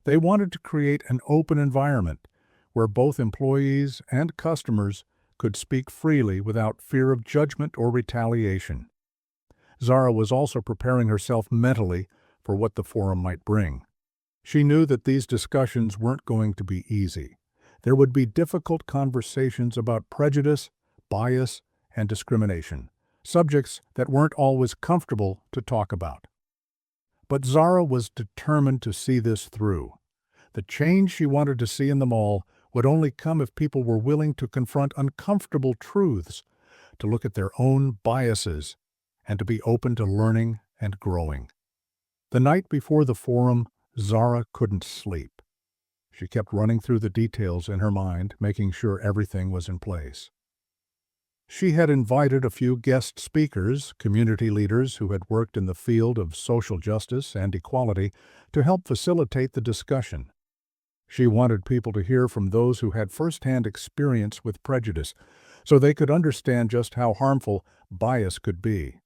They wanted to create an open environment where both employees and customers could speak freely without fear of judgment or retaliation. Zara was also preparing herself mentally for what the forum might bring. She knew that these discussions weren't going to be easy. There would be difficult conversations about prejudice, bias, and discrimination, subjects that weren't always comfortable to talk about. But Zara was determined to see this through. The change she wanted to see in the mall would only come if people were willing to confront uncomfortable truths, to look at their own biases, and to be open to learning and growing. The night before the forum, Zara couldn't sleep. She kept running through the details in her mind, making sure everything was in place. She had invited a few guest speakers, community leaders who had worked in the field of social justice and equality, to help facilitate the discussion. She wanted people to hear from those who had firsthand experience with prejudice, so they could understand just how harmful bias could be.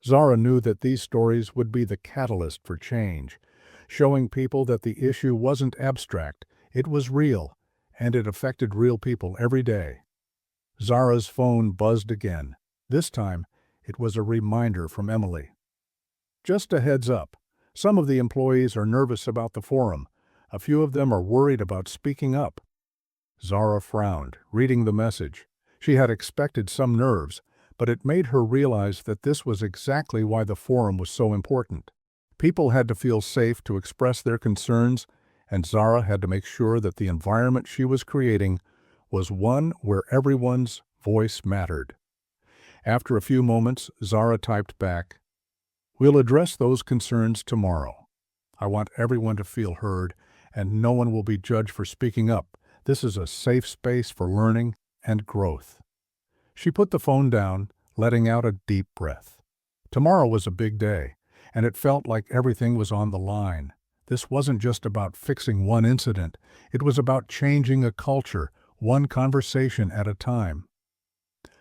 Zara knew that these stories would be the catalyst for change, showing people that the issue wasn't abstract, it was real, and it affected real people every day. Zara's phone buzzed again. This time, it was a reminder from Emily. "Just a heads up, some of the employees are nervous about the forum. A few of them are worried about speaking up." Zara frowned, reading the message. She had expected some nerves, but it made her realize that this was exactly why the forum was so important. People had to feel safe to express their concerns, and Zara had to make sure that the environment she was creating was one where everyone's voice mattered. After a few moments, Zara typed back, "We'll address those concerns tomorrow. I want everyone to feel heard, and no one will be judged for speaking up. This is a safe space for learning and growth. She put the phone down, letting out a deep breath. Tomorrow was a big day, and it felt like everything was on the line. This wasn't just about fixing one incident. It was about changing a culture, one conversation at a time.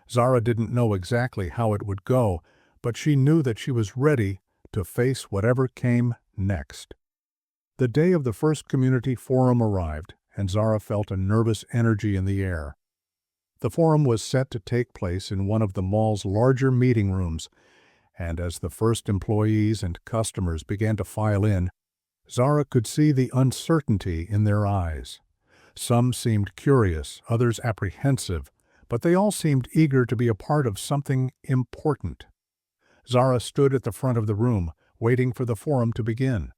Zara didn't know exactly how it would go, but she knew that she was ready to face whatever came next. The day of the first community forum arrived, and Zara felt a nervous energy in the air. The forum was set to take place in one of the mall's larger meeting rooms, and as the first employees and customers began to file in, Zara could see the uncertainty in their eyes. Some seemed curious, others apprehensive, but they all seemed eager to be a part of something important. Zara stood at the front of the room, waiting for the forum to begin.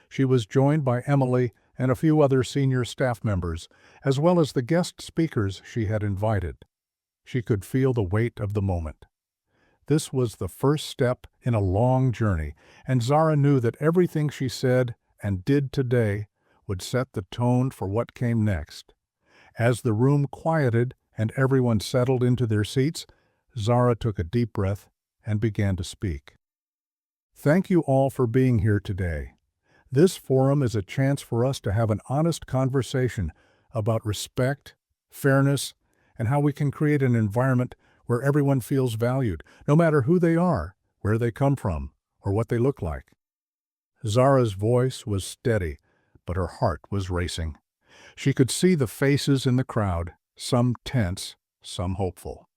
She was joined by Emily and a few other senior staff members, as well as the guest speakers she had invited. She could feel the weight of the moment. This was the first step in a long journey, and Zara knew that everything she said and did today would set the tone for what came next. As the room quieted and everyone settled into their seats, Zara took a deep breath and began to speak. Thank you all for being here today. This forum is a chance for us to have an honest conversation about respect, fairness, and how we can create an environment where everyone feels valued, no matter who they are, where they come from, or what they look like. Zara's voice was steady, but her heart was racing. She could see the faces in the crowd, some tense, some hopeful.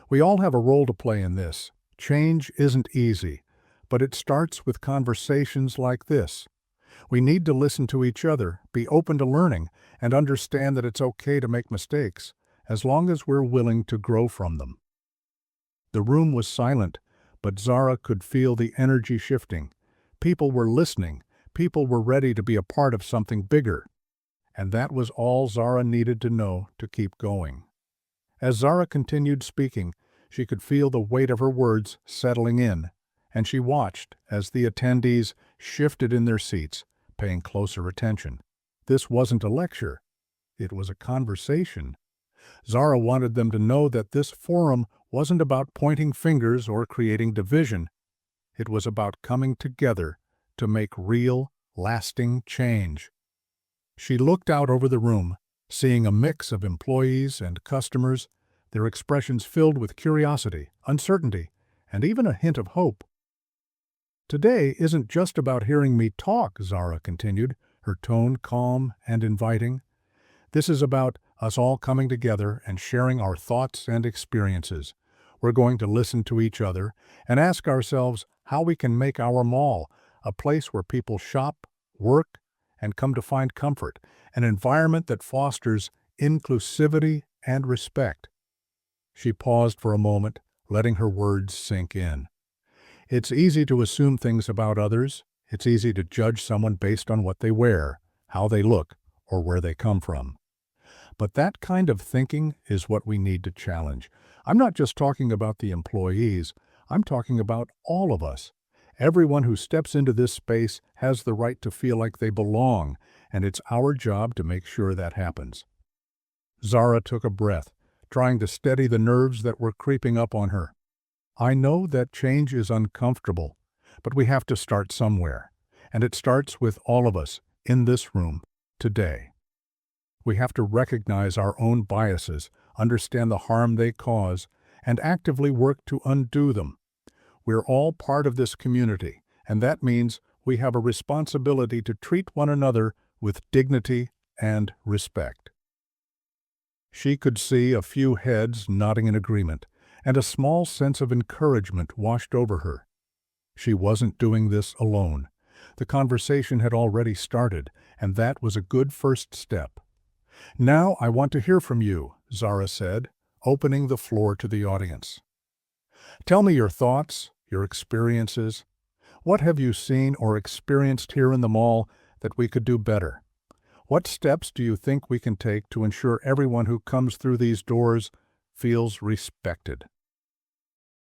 We all have a role to play in this. Change isn't easy, but it starts with conversations like this. We need to listen to each other, be open to learning, and understand that it's okay to make mistakes, as long as we're willing to grow from them. The room was silent, but Zara could feel the energy shifting. People were listening. People were ready to be a part of something bigger. And that was all Zara needed to know to keep going. As Zara continued speaking, she could feel the weight of her words settling in, and she watched as the attendees shifted in their seats, paying closer attention. This wasn't a lecture. It was a conversation. Zara wanted them to know that this forum wasn't about pointing fingers or creating division. It was about coming together to make real, lasting change. She looked out over the room, seeing a mix of employees and customers, their expressions filled with curiosity, uncertainty, and even a hint of hope. Today isn't just about hearing me talk, Zara continued, her tone calm and inviting. This is about us all coming together and sharing our thoughts and experiences. We're going to listen to each other and ask ourselves how we can make our mall a place where people shop, work, and come to find comfort, an environment that fosters inclusivity and respect. She paused for a moment, letting her words sink in. It's easy to assume things about others. It's easy to judge someone based on what they wear, how they look, or where they come from. But that kind of thinking is what we need to challenge. I'm not just talking about the employees. I'm talking about all of us. Everyone who steps into this space has the right to feel like they belong, and it's our job to make sure that happens. Zara took a breath, trying to steady the nerves that were creeping up on her. I know that change is uncomfortable, but we have to start somewhere, and it starts with all of us in this room today. We have to recognize our own biases, understand the harm they cause, and actively work to undo them. We're all part of this community, and that means we have a responsibility to treat one another with dignity and respect. She could see a few heads nodding in agreement, and a small sense of encouragement washed over her. She wasn't doing this alone. The conversation had already started, and that was a good first step. Now I want to hear from you, Zara said, opening the floor to the audience. Tell me your thoughts, your experiences. What have you seen or experienced here in the mall that we could do better? What steps do you think we can take to ensure everyone who comes through these doors feels respected?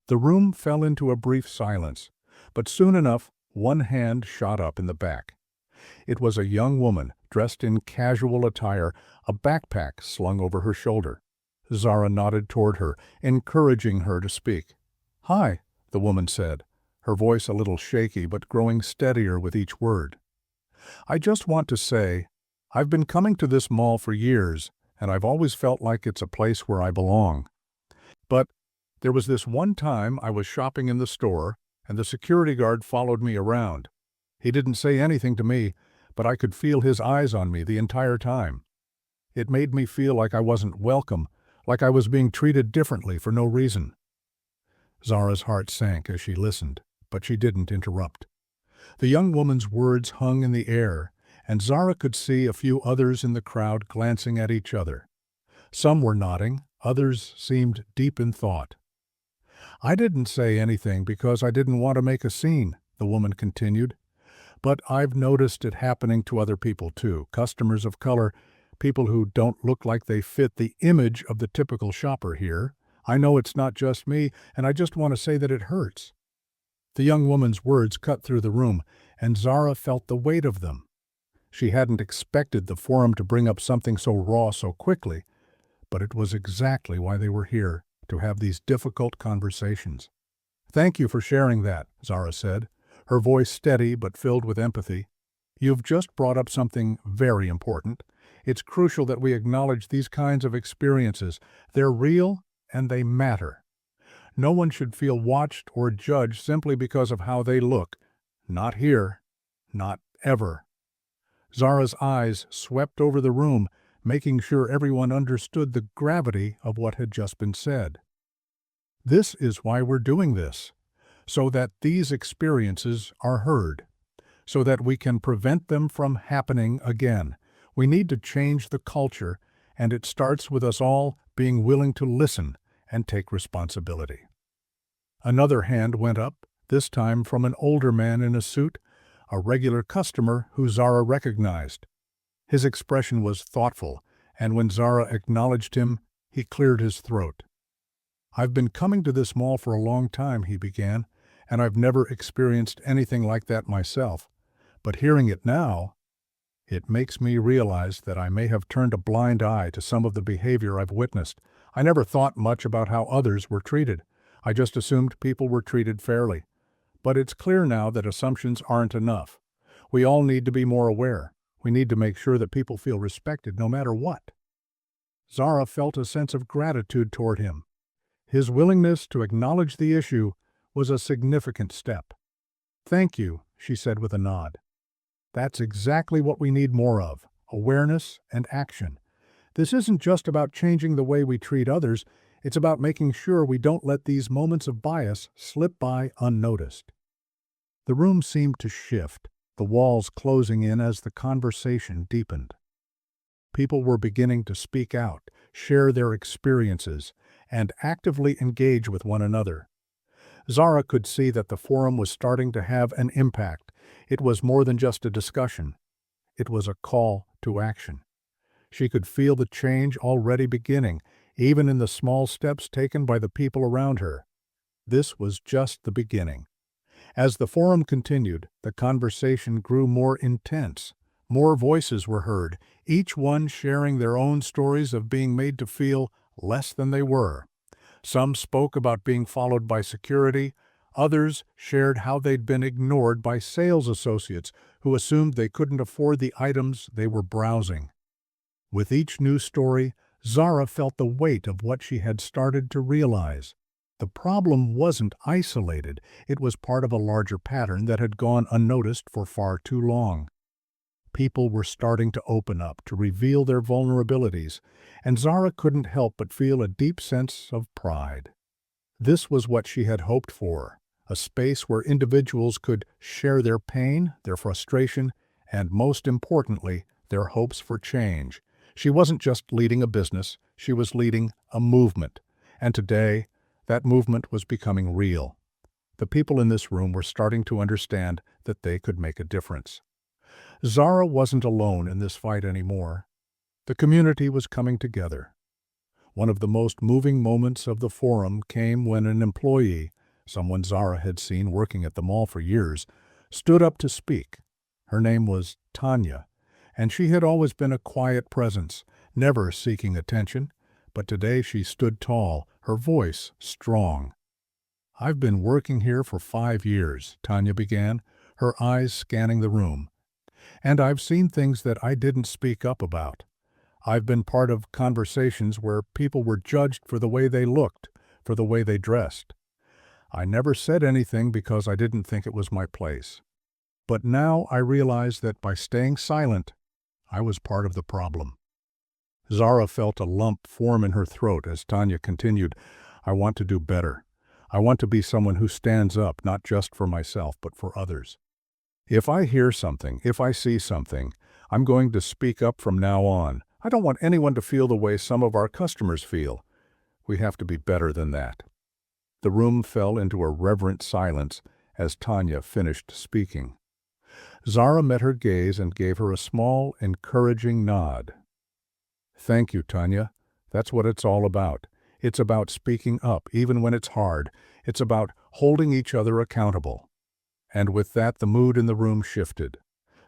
The room fell into a brief silence, but soon enough, one hand shot up in the back. It was a young woman dressed in casual attire, a backpack slung over her shoulder. Zara nodded toward her, encouraging her to speak. "Hi," the woman said, her voice a little shaky but growing steadier with each word. "I just want to say, I've been coming to this mall for years, and I've always felt like it's a place where I belong. But there was this one time I was shopping in the store, and the security guard followed me around. He didn't say anything to me, but I could feel his eyes on me the entire time. It made me feel like I wasn't welcome, like I was being treated differently for no reason." Zara's heart sank as she listened, but she didn't interrupt. The young woman's words hung in the air, and Zara could see a few others in the crowd glancing at each other. Some were nodding, others seemed deep in thought. "I didn't say anything because I didn't want to make a scene," the woman continued. "But I've noticed it happening to other people too, customers of color, people who don't look like they fit the image of the typical shopper here. I know it's not just me, and I just want to say that it hurts." The young woman's words cut through the room, and Zara felt the weight of them. She hadn't expected the forum to bring up something so raw so quickly, but it was exactly why they were here, to have these difficult conversations. "Thank you for sharing that," Zara said, her voice steady but filled with empathy. "You've just brought up something very important. It's crucial that we acknowledge these kinds of experiences. They're real and they matter. No one should feel watched or judged simply because of how they look. Not here. Not ever." Zara's eyes swept over the room, making sure everyone understood the gravity of what had just been said. "This is why we're doing this, so that these experiences are heard, so that we can prevent them from happening again. We need to change the culture, and it starts with us all being willing to listen and take responsibility." Another hand went up, this time from an older man in a suit, a regular customer who Zara recognized. His expression was thoughtful, and when Zara acknowledged him, he cleared his throat. "I've been coming to this mall for a long time," he began, "and I've never experienced anything like that myself. But hearing it now, it makes me realize that I may have turned a blind eye to some of the behavior I've witnessed. I never thought much about how others were treated. I just assumed people were treated fairly. But it's clear now that assumptions aren't enough. We all need to be more aware. We need to make sure that people feel respected no matter what." Zara felt a sense of gratitude toward him. His willingness to acknowledge the issue was a significant step. "Thank you," she said with a nod. "That's exactly what we need more of, awareness and action. This isn't just about changing the way we treat others, it's about making sure we don't let these moments of bias slip by unnoticed." The room seemed to shift, the walls closing in as the conversation deepened. People were beginning to speak out, share their experiences, and actively engage with one another. Zara could see that the forum was starting to have an impact. It was more than just a discussion. It was a call to action. She could feel the change already beginning, even in the small steps taken by the people around her. This was just the beginning. As the forum continued, the conversation grew more intense. More voices were heard, each one sharing their own stories of being made to feel less than they were. Some spoke about being followed by security. Others shared how they'd been ignored by sales associates who assumed they couldn't afford the items they were browsing. With each new story, Zara felt the weight of what she had started to realize. The problem wasn't isolated, it was part of a larger pattern that had gone unnoticed for far too long. People were starting to open up, to reveal their vulnerabilities, and Zara couldn't help but feel a deep sense of pride. This was what she had hoped for, a space where individuals could share their pain, their frustration, and most importantly, their hopes for change. She wasn't just leading a business, she was leading a movement. And today, that movement was becoming real. The people in this room were starting to understand that they could make a difference. Zara wasn't alone in this fight anymore. The community was coming together. One of the most moving moments of the forum came when an employee, someone Zara had seen working at the mall for years, stood up to speak. Her name was Tanya, and she had always been a quiet presence, never seeking attention, but today she stood tall, her voice strong. "I've been working here for 5 years," Tanya began, her eyes scanning the room, "and I've seen things that I didn't speak up about. I've been part of conversations where people were judged for the way they looked, for the way they dressed. I never said anything because I didn't think it was my place. But now I realize that by staying silent, I was part of the problem." Zara felt a lump form in her throat as Tanya continued, "I want to do better. I want to be someone who stands up, not just for myself, but for others. If I hear something, if I see something, I'm going to speak up from now on. I don't want anyone to feel the way some of our customers feel. We have to be better than that." The room fell into a reverent silence as Tanya finished speaking. Zara met her gaze and gave her a small, encouraging nod. "Thank you, Tanya. That's what it's all about. It's about speaking up, even when it's hard. It's about holding each other accountable." And with that, the mood in the room shifted.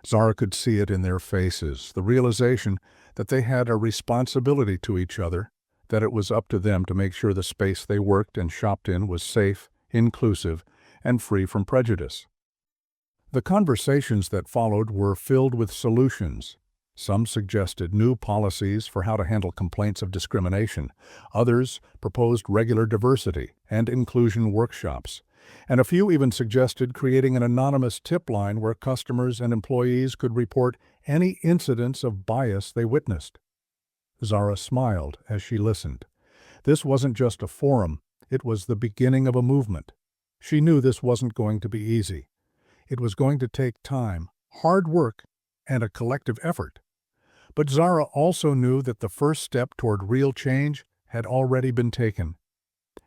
Zara could see it in their faces, the realization that they had a responsibility to each other, that it was up to them to make sure the space they worked and shopped in was safe, inclusive, and free from prejudice. The conversations that followed were filled with solutions. Some suggested new policies for how to handle complaints of discrimination. Others proposed regular diversity and inclusion workshops. And a few even suggested creating an anonymous tip line where customers and employees could report any incidents of bias they witnessed. Zara smiled as she listened. This wasn't just a forum, it was the beginning of a movement. She knew this wasn't going to be easy. It was going to take time, hard work, and a collective effort. But Zara also knew that the first step toward real change had already been taken.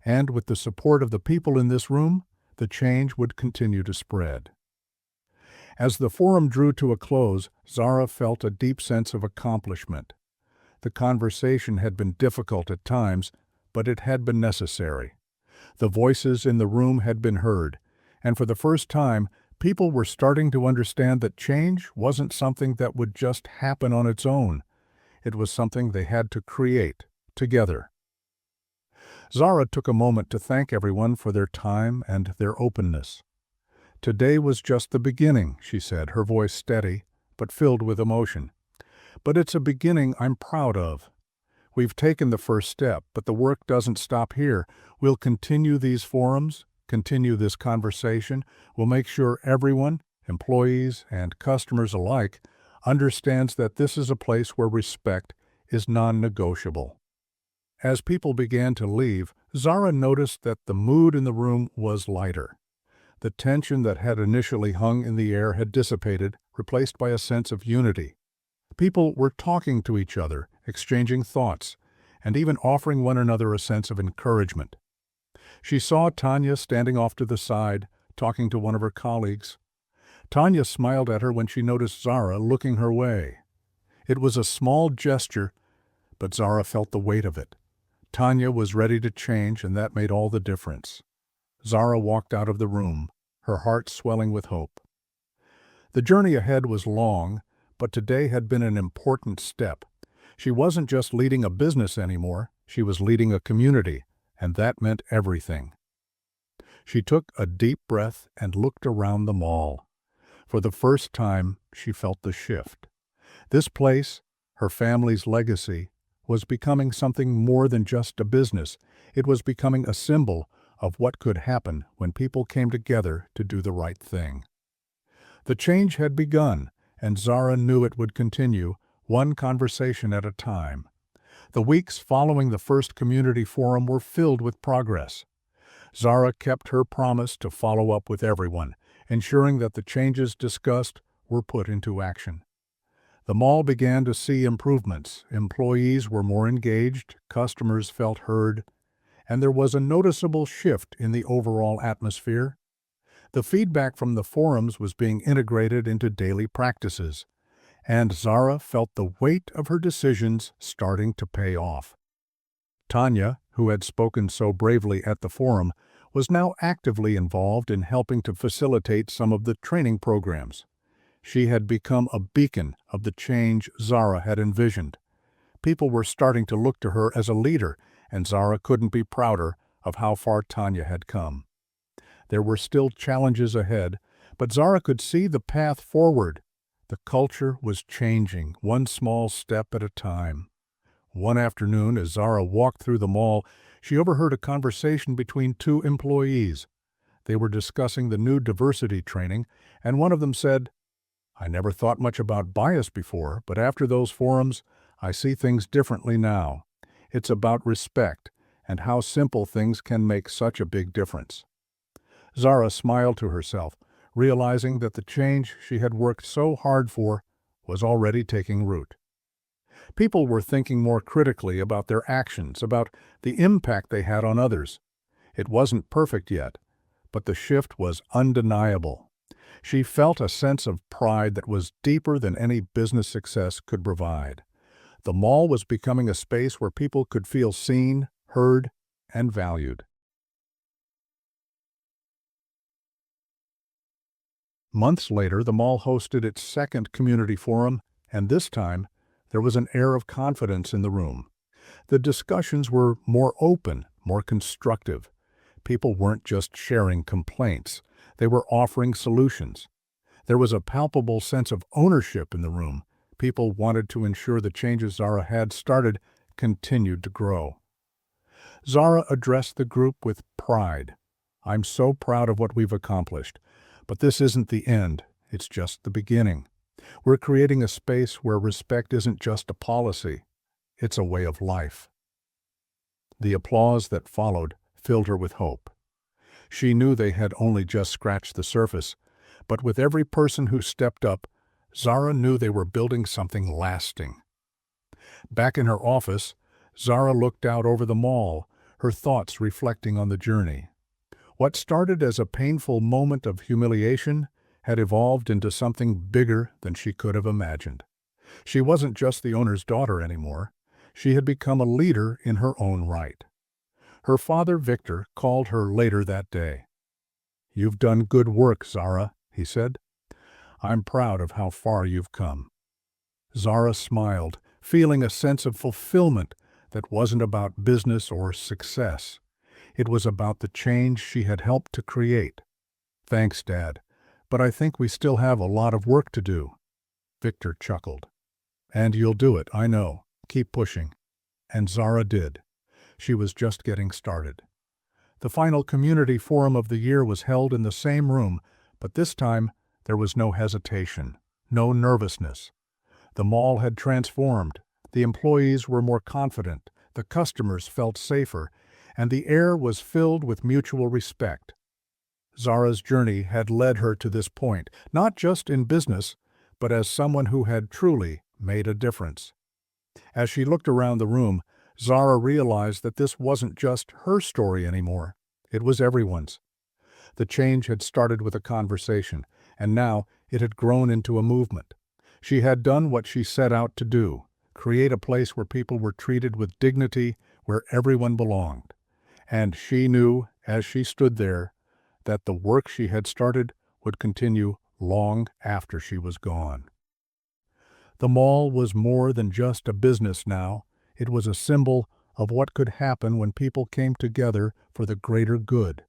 And with the support of the people in this room, the change would continue to spread. As the forum drew to a close, Zara felt a deep sense of accomplishment. The conversation had been difficult at times, but it had been necessary. The voices in the room had been heard, and for the first time, people were starting to understand that change wasn't something that would just happen on its own. It was something they had to create, together. Zara took a moment to thank everyone for their time and their openness. "Today was just the beginning," she said, her voice steady, but filled with emotion. "But it's a beginning I'm proud of. We've taken the first step, but the work doesn't stop here. We'll continue these forums, continue this conversation. We'll make sure everyone, employees and customers alike, understands that this is a place where respect is non-negotiable." As people began to leave, Zara noticed that the mood in the room was lighter. The tension that had initially hung in the air had dissipated, replaced by a sense of unity. People were talking to each other, exchanging thoughts, and even offering one another a sense of encouragement. She saw Tanya standing off to the side, talking to one of her colleagues. Tanya smiled at her when she noticed Zara looking her way. It was a small gesture, but Zara felt the weight of it. Tanya was ready to change, and that made all the difference. Zara walked out of the room, her heart swelling with hope. The journey ahead was long, but today had been an important step. She wasn't just leading a business anymore, she was leading a community, and that meant everything. She took a deep breath and looked around the mall. For the first time, she felt the shift. This place, her family's legacy, was becoming something more than just a business. It was becoming a symbol of what could happen when people came together to do the right thing. The change had begun, and Zara knew it would continue, one conversation at a time. The weeks following the first community forum were filled with progress. Zara kept her promise to follow up with everyone, ensuring that the changes discussed were put into action. The mall began to see improvements. Employees were more engaged, customers felt heard, and there was a noticeable shift in the overall atmosphere. The feedback from the forums was being integrated into daily practices, and Zara felt the weight of her decisions starting to pay off. Tanya, who had spoken so bravely at the forum, was now actively involved in helping to facilitate some of the training programs. She had become a beacon of the change Zara had envisioned. People were starting to look to her as a leader, and Zara couldn't be prouder of how far Tanya had come. There were still challenges ahead, but Zara could see the path forward. The culture was changing, one small step at a time. One afternoon, as Zara walked through the mall, she overheard a conversation between two employees. They were discussing the new diversity training, and one of them said, "I never thought much about bias before, but after those forums, I see things differently now. It's about respect and how simple things can make such a big difference." Zara smiled to herself, realizing that the change she had worked so hard for was already taking root. People were thinking more critically about their actions, about the impact they had on others. It wasn't perfect yet, but the shift was undeniable. She felt a sense of pride that was deeper than any business success could provide. The mall was becoming a space where people could feel seen, heard, and valued. Months later, the mall hosted its second community forum, and this time, there was an air of confidence in the room. The discussions were more open, more constructive. People weren't just sharing complaints. They were offering solutions. There was a palpable sense of ownership in the room. People wanted to ensure the changes Zara had started continued to grow. Zara addressed the group with pride. "I'm so proud of what we've accomplished. But this isn't the end. It's just the beginning. We're creating a space where respect isn't just a policy. It's a way of life." The applause that followed filled her with hope. She knew they had only just scratched the surface, but with every person who stepped up, Zara knew they were building something lasting. Back in her office, Zara looked out over the mall, her thoughts reflecting on the journey. What started as a painful moment of humiliation had evolved into something bigger than she could have imagined. She wasn't just the owner's daughter anymore. She had become a leader in her own right. Her father, Victor, called her later that day. "You've done good work, Zara," he said. "I'm proud of how far you've come." Zara smiled, feeling a sense of fulfillment that wasn't about business or success. It was about the change she had helped to create. "Thanks, Dad, but I think we still have a lot of work to do." Victor chuckled. "And you'll do it, I know. Keep pushing." And Zara did. She was just getting started. The final community forum of the year was held in the same room, but this time there was no hesitation, no nervousness. The mall had transformed. The employees were more confident, the customers felt safer, and the air was filled with mutual respect. Zara's journey had led her to this point, not just in business, but as someone who had truly made a difference. As she looked around the room, Zara realized that this wasn't just her story anymore. It was everyone's. The change had started with a conversation, and now it had grown into a movement. She had done what she set out to do, create a place where people were treated with dignity, where everyone belonged. And she knew, as she stood there, that the work she had started would continue long after she was gone. The mall was more than just a business now. It was a symbol of what could happen when people came together for the greater good.